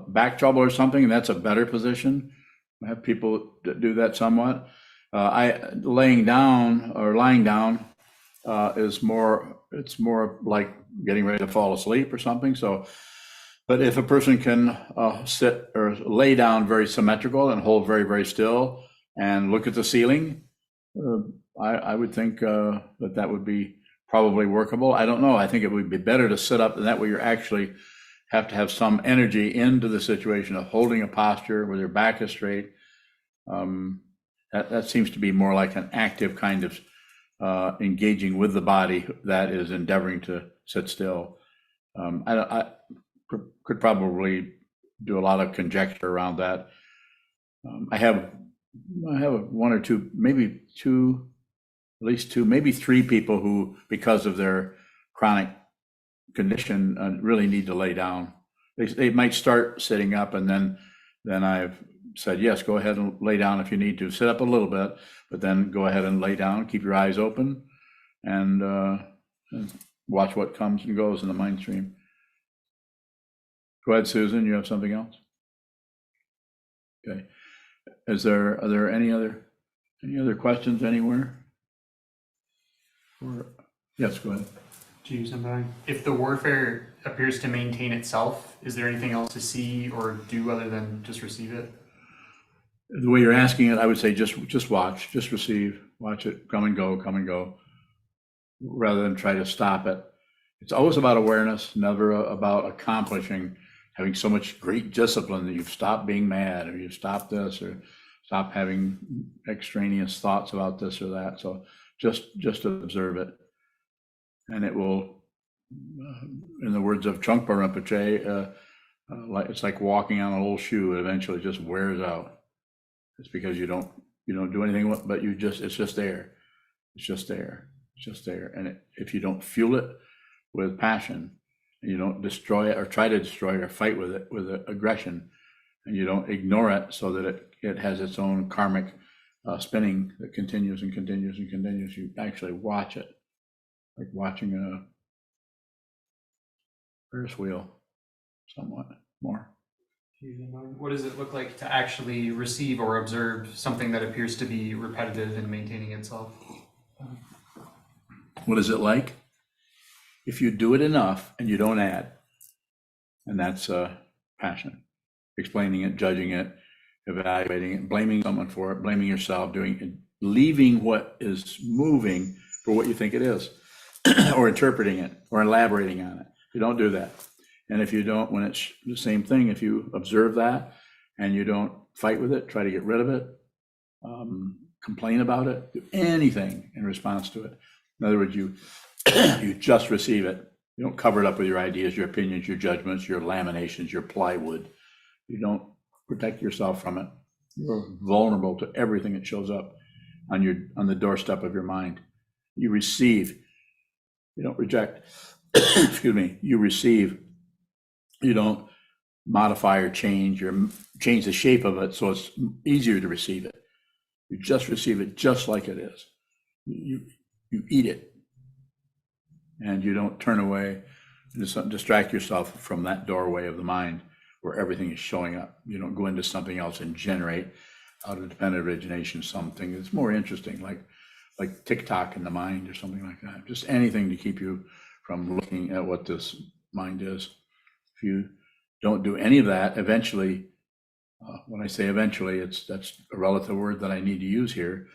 back trouble or something, and that's a better position. I have people do that somewhat. Laying down or lying down it's more like getting ready to fall asleep or something. So But if a person can sit or lay down very symmetrical and hold very, very still and look at the ceiling, I would think that would be probably workable. I don't know. I think it would be better to sit up, and that way you're actually have to have some energy into the situation of holding a posture where your back is straight. That seems to be more like an active kind of engaging with the body that is endeavoring to sit still. I could probably do a lot of conjecture around that. I have one or two, maybe two, at least two, maybe three people who, because of their chronic condition, really need to lay down. They might start sitting up, and then I've said, yes, go ahead and lay down if you need to. Sit up a little bit, but then go ahead and lay down. Keep your eyes open, and watch what comes and goes in the mind stream. Go ahead, Susan. You have something else? Okay. Are there any other questions anywhere? Yes, go ahead. If the warfare appears to maintain itself, is there anything else to see or do other than just receive it? The way you're asking it, I would say just watch, just receive, watch it come and go, rather than try to stop it. It's always about awareness, never about accomplishing, having so much great discipline that you've stopped being mad, or you've stopped this, or stop having extraneous thoughts about this or that. So just observe it, and it will, in the words of Trungpa Rinpoche, it's like walking on an old shoe. It eventually just wears out. It's because you don't do anything, but it's just there. It's just there. It's just there. And if you don't fuel it with passion, and you don't destroy it or try to destroy it or fight with it with aggression, and you don't ignore it so that it has its own karmic spinning that continues and continues and continues, you actually watch it, like watching a Ferris wheel, somewhat more. What does it look like to actually receive or observe something that appears to be repetitive and maintaining itself? What is it like? If you do it enough and you don't add, and that's passion, explaining it, judging it, evaluating it, blaming someone for it, blaming yourself, doing it, leaving what is moving for what you think it is, or interpreting it, or elaborating on it. You don't do that. And if you don't, when it's the same thing, if you observe that and you don't fight with it, try to get rid of it, complain about it, do anything in response to it. In other words, you just receive it. You don't cover it up with your ideas, your opinions, your judgments, your laminations, your plywood. You don't protect yourself from it. You're vulnerable to everything that shows up on the doorstep of your mind. You receive. You don't reject. Excuse me. You receive. You don't modify or change the shape of it so it's easier to receive it. You just receive it just like it is. You eat it, and you don't turn away and distract yourself from that doorway of the mind where everything is showing up. You don't go into something else and generate out of dependent origination something that's more interesting, like TikTok in the mind or something like that. Just anything to keep you from looking at what this mind is. If you don't do any of that, eventually, when I say eventually, that's a relative word that I need to use here.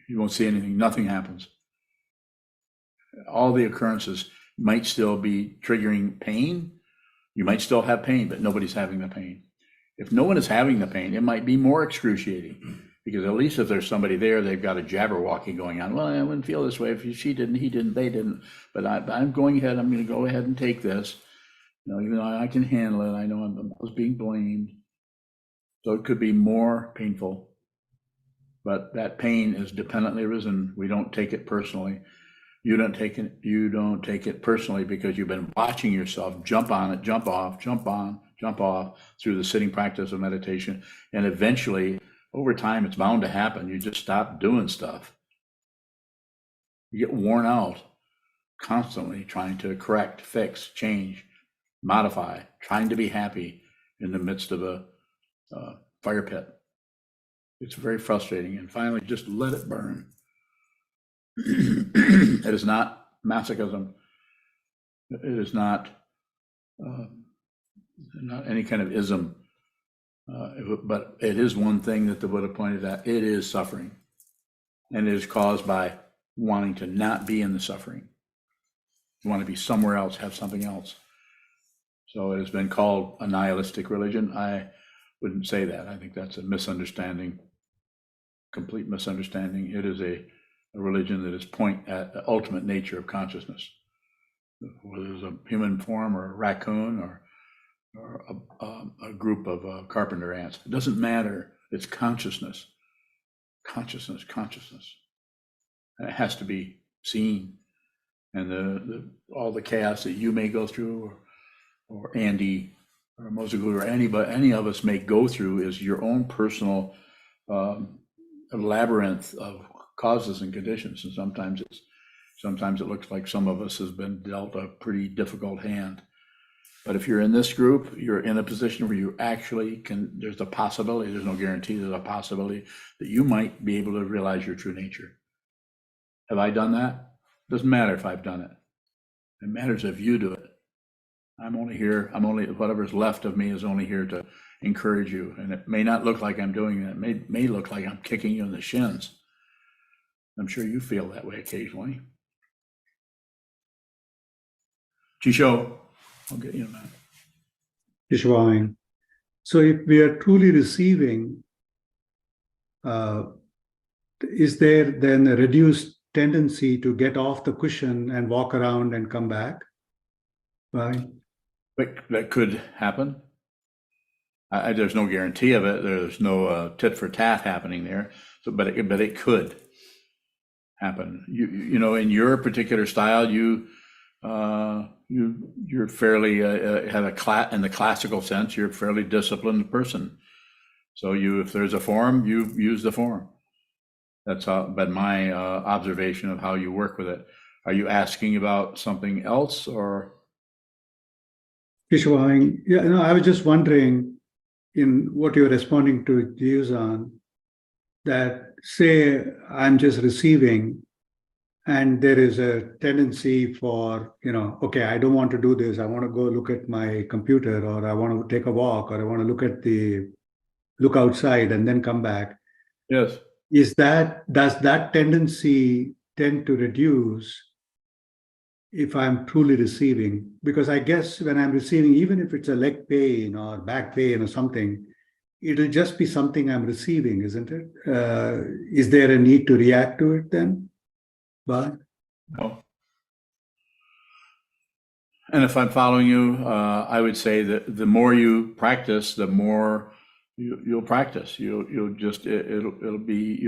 You won't see anything. Nothing happens. All the occurrences might still be triggering pain. You might still have pain, but nobody's having the pain. If no one is having the pain, it might be more excruciating, because at least if there's somebody there, they've got a jabberwocky going on. Well, I wouldn't feel this way if she didn't, he didn't, they didn't. But I'm going ahead. I'm going to go ahead and take this. Even though I can handle it, I know I was being blamed. So it could be more painful. But that pain is dependently arisen. We don't take it personally. You don't take it personally because you've been watching yourself jump on it, jump off, jump on, jump off through the sitting practice of meditation. And eventually, over time, it's bound to happen. You just stop doing stuff. You get worn out constantly trying to correct, fix, change, modify, trying to be happy in the midst of a fire pit. It's very frustrating. And finally, just let it burn. It is not masochism. It is not not any kind of ism, but it is one thing that the Buddha pointed out. It is suffering, and it is caused by wanting to not be in the suffering. You want to be somewhere else, have something else. So it has been called a nihilistic religion. I wouldn't say that. I think that's a misunderstanding, complete misunderstanding. It is a religion that is point at the ultimate nature of consciousness, whether it's a human form or a raccoon or a group of carpenter ants. It doesn't matter. It's consciousness, consciousness, consciousness. And it has to be seen. And all the chaos that you may go through, or Andy, or Mozogu, or any of us may go through, is your own personal labyrinth of causes and conditions. And sometimes it looks like some of us has been dealt a pretty difficult hand. But if you're in this group, you're in a position where you actually can, there's a possibility, there's no guarantee, there's a possibility that you might be able to realize your true nature. Have I done that? Doesn't matter if I've done it. It matters if you do it. I'm only here, whatever's left of me is only here to encourage you. And it may not look like I'm doing that. It may look like I'm kicking you in the shins. I'm sure you feel that way occasionally. Chisho, I'll get you in a minute. Ishwang. So if we are truly receiving, is there then a reduced tendency to get off the cushion and walk around and come back? Right? That could happen. There's no guarantee of it. There's no tit for tat happening there. So, but it could happen. You know, in your particular style, you're fairly have in the classical sense, you're a fairly disciplined person. So if there's a form, you use the form. That's been my observation of how you work with it. Are you asking about something else, or? Ishwang, yeah, no, I was just wondering in what you're responding to Jiyuzan, that say I'm just receiving and there is a tendency for, okay, I don't want to do this. I want to go look at my computer, or I want to take a walk, or I want to look outside and then come back. Yes. Does that tendency tend to reduce if I'm truly receiving? Because I guess when I'm receiving, even if it's a leg pain or back pain or something, it'll just be something I'm receiving, isn't it? Is there a need to react to it then? But No. And if I'm following you, I would say that the more you practice, the more you'll practice. You'll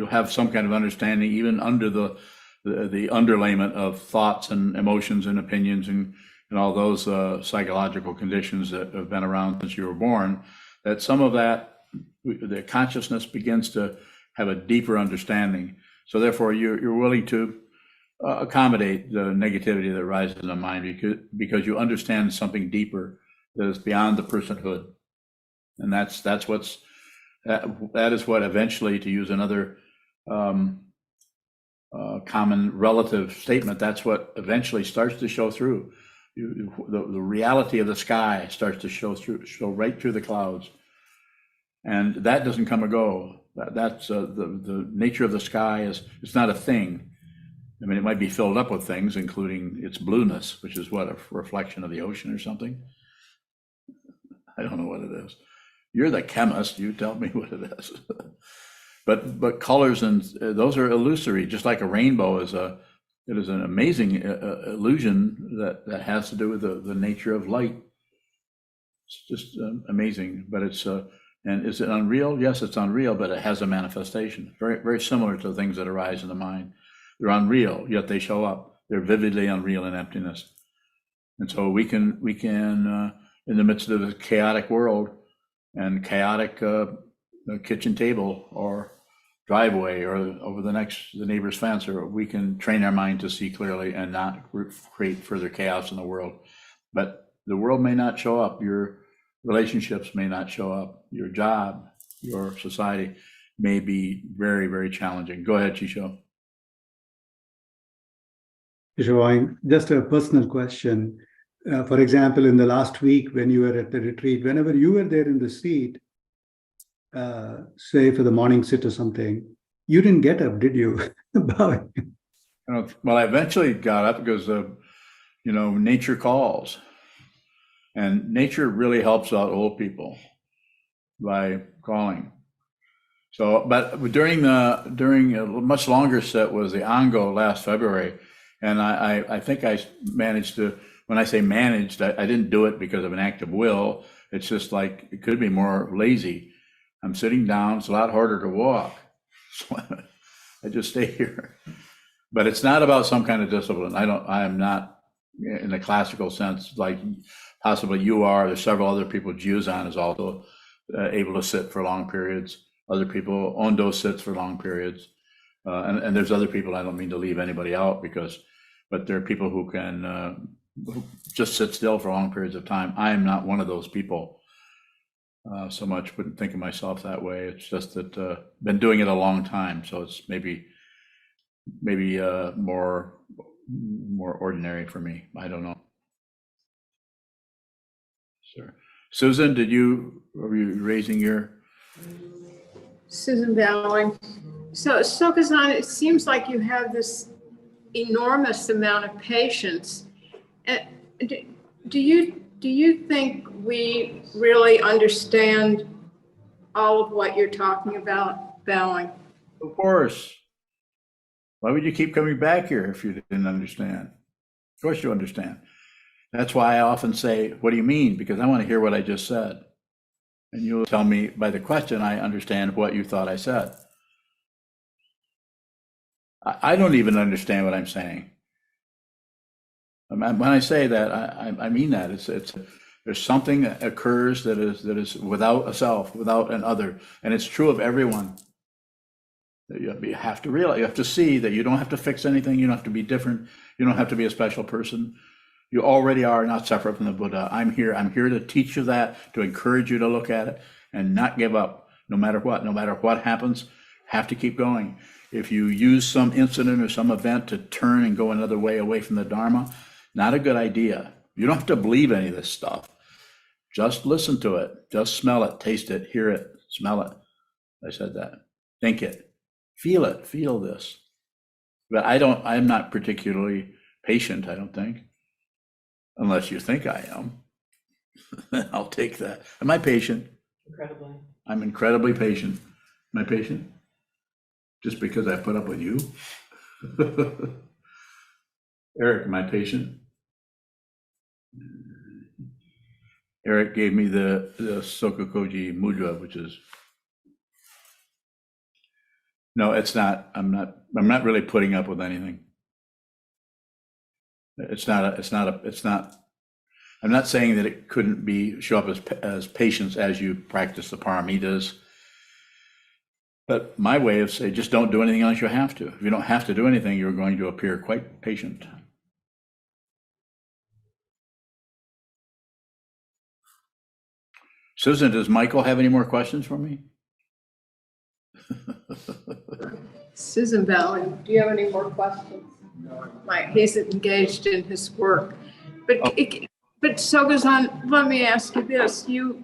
have some kind of understanding, even under the underlayment of thoughts and emotions and opinions and all those psychological conditions that have been around since you were born, that some of that, the consciousness begins to have a deeper understanding. So therefore you're willing to accommodate the negativity that rises in the mind because you understand something deeper that is beyond the personhood. And that is what eventually, to use another common relative statement, that's what eventually starts to show through. The reality of the sky starts to show right through the clouds, and that doesn't come or go. That's the nature of the sky it's not a thing. I mean, it might be filled up with things, including its blueness, which is what, a reflection of the ocean or something. I don't know what it is. You're the chemist. You tell me what it is. But colors and those are illusory. Just like a rainbow it is an amazing illusion that has to do with the nature of light. It's just amazing. But and is it unreal? Yes, it's unreal, but it has a manifestation. Very, very similar to things that arise in the mind. They're unreal, yet they show up. They're vividly unreal in emptiness. And so we can in the midst of a chaotic world and chaotic kitchen table or driveway or over the neighbor's fence, or we can train our mind to see clearly and not create further chaos in the world. But the world may not show up. Your relationships may not show up. Your job, your society may be very, very challenging. Go ahead, Chisho. Ishwang, just a personal question. For example, in the last week when you were at the retreat, whenever you were there in the seat, say for the morning sit or something, you didn't get up, did you? Bowing. Well, I eventually got up because, nature calls. And nature really helps out old people by calling. So, but during a much longer set was the Ango last February. And I think I managed to, when I say managed, I didn't do it because of an act of will. It's just like, it could be more lazy. I'm sitting down, it's a lot harder to walk. So I just stay here. But it's not about some kind of discipline. I am not in the classical sense, like possibly you are. There's several other people. Sokuzan is also able to sit for long periods. Other people, Ondo sits for long periods. And there's other people, I don't mean to leave anybody out but there are people who can who just sit still for long periods of time. I am not one of those people so much, wouldn't think of myself that way. It's just that been doing it a long time. So it's maybe more ordinary for me. I don't know. Sure. Susan, were you raising your? Susan Bowling. So Sokuzan, it seems like you have this enormous amount of patience. Do you think we really understand all of what you're talking about, Bowling? Of course. Why would you keep coming back here if you didn't understand? Of course you understand. That's why I often say, what do you mean? Because I want to hear what I just said. And you'll tell me by the question, I understand what you thought I said. I don't even understand what I'm saying. When I say that, I mean that. There's something that occurs that is without a self, without an other. And it's true of everyone. You have to realize, you have to see that you don't have to fix anything. You don't have to be different. You don't have to be a special person. You already are not separate from the Buddha. I'm here to teach you that, to encourage you to look at it and not give up, no matter what happens, have to keep going. If you use some incident or some event to turn and go another way away from the Dharma, not a good idea. You don't have to believe any of this stuff. Just listen to it. Just smell it, taste it, hear it, smell it. I said that. Think it. Feel it. Feel this. But I'm not particularly patient, I don't think. Unless you think I am. I'll take that. Am I patient? Incredibly. I'm incredibly patient. Am I patient? Just because I put up with you? Eric, am I patient? Eric gave me the SokukoJi mudra, which is, no, it's not. I'm not really putting up with anything. I'm not saying that it couldn't show up as patience as you practice the paramitas. But my way of saying, just don't do anything unless you have to. If you don't have to do anything, you're going to appear quite patient. Susan, does Michael have any more questions for me? Susan Bowling, do you have any more questions? Like, he's engaged in his work. But Sokuzan, let me ask you this. You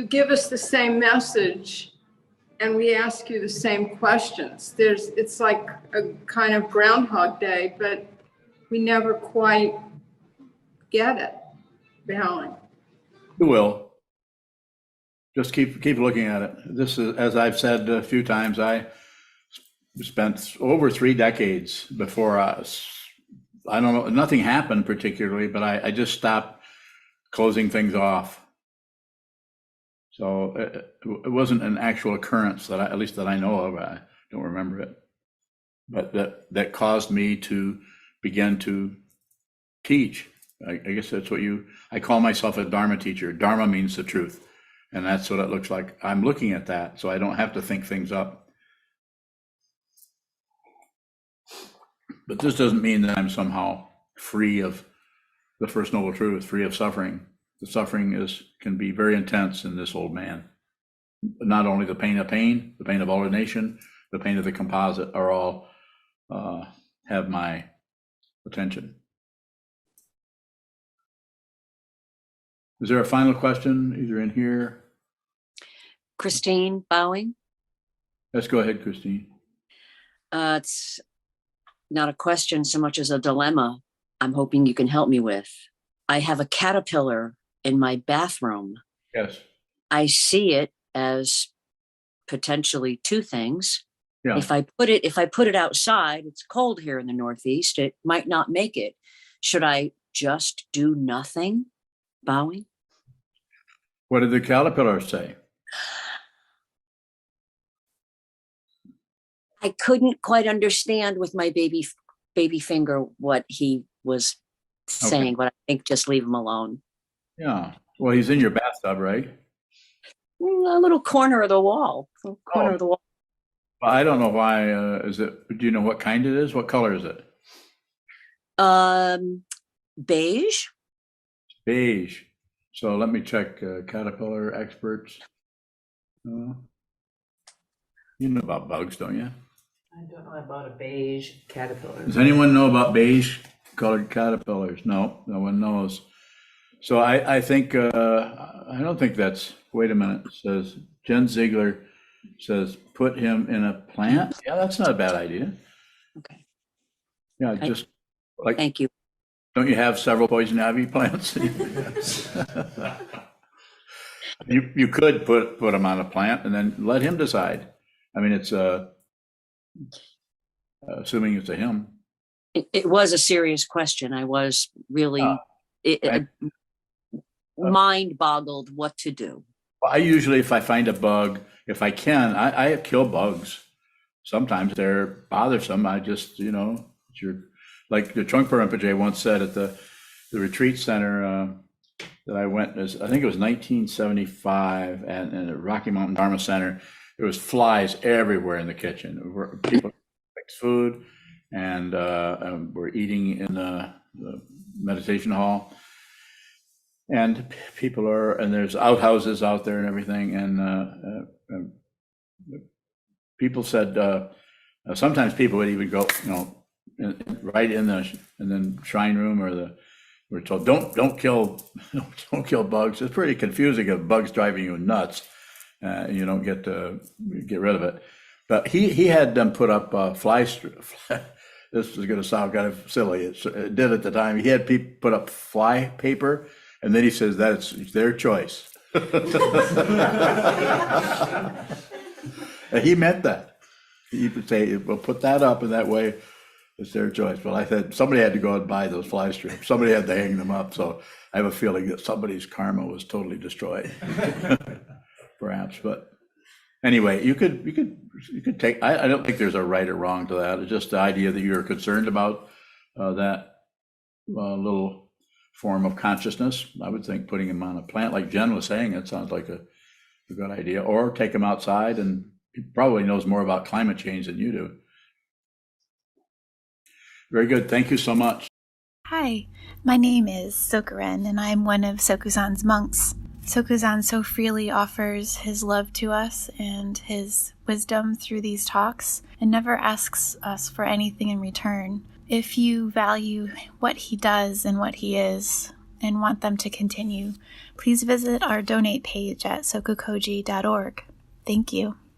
give us the same message and we ask you the same questions. It's like a kind of Groundhog Day, but we never quite get it, Bowling. You will. Just keep looking at it. This is, as I've said a few times, I spent over 3 decades before I don't know, nothing happened particularly, but I just stopped closing things off. So it wasn't an actual occurrence at least that I know of. I don't remember it, but that caused me to begin to teach. I guess that's what I call myself a Dharma teacher. Dharma means the truth. And that's what it looks like. I'm looking at that, so I don't have to think things up. But this doesn't mean that I'm somehow free of the First Noble Truth, free of suffering. The suffering can be very intense in this old man. Not only the pain of alternation, the pain of the composite are all have my attention. Is there a final question, either in here? Christine Bowing. Let's go ahead, Christine. It's not a question so much as a dilemma I'm hoping you can help me with. I have a caterpillar in my bathroom. Yes. I see it as potentially two things. Yeah. If I put it outside, it's cold here in the Northeast, it might not make it. Should I just do nothing? Bowing? What did the caterpillar say? I couldn't quite understand with my baby finger what he was saying, but I think just leave him alone. Yeah. Well, he's in your bathtub, right? A little corner of the wall. Corner of the wall. Well, I don't know why. Is it? Do you know what kind it is? What color is it? Beige. Beige. So let me check caterpillar experts. You know about bugs, don't you? I don't know about a beige caterpillar. Does anyone know about beige colored caterpillars? No, no one knows. So I think, I don't think that's, wait a minute, it says, Jen Ziegler says, put him in a plant. Yeah, that's not a bad idea. Okay. Yeah, just like, Thank you. don't you have several poison ivy plants? You could put him on a plant and then let him decide. I mean, it's assuming it's a him. It was a serious question. I was really mind boggled what to do. I usually, if I find a bug, if I can, I kill bugs. Sometimes they're bothersome. I just, like the trunk Rinpoche once said at the retreat center that I went, I think it was 1975, and in the Rocky Mountain Dharma Center, there was flies everywhere in the kitchen. People fix food, and we're eating in the meditation hall. And and there's outhouses out there and everything. And people said, sometimes people would even go, right in the shrine room we're told, don't kill bugs. It's pretty confusing if bugs driving you nuts. You don't get rid of it. But he had them put up fly strips. This is going to sound kind of silly. It did at the time. He had people put up fly paper. And then he says that's their choice. And he meant that. He would say, "We'll put that up, and that way it's their choice." But I said somebody had to go and buy those fly strips. Somebody had to hang them up. So I have a feeling that somebody's karma was totally destroyed, perhaps. But anyway, you could take. I don't think there's a right or wrong to that. It's just the idea that you're concerned about that little form of consciousness. I would think putting him on a plant, like Jen was saying, it sounds like a good idea. Or take him outside, and he probably knows more about climate change than you do. Very good. Thank you so much. Hi, my name is Sokuzan, and I'm one of Sokuzan's monks. Sokuzan so freely offers his love to us and his wisdom through these talks, and never asks us for anything in return. If you value what he does and what he is and want them to continue, please visit our donate page at SokukoJi.org. Thank you.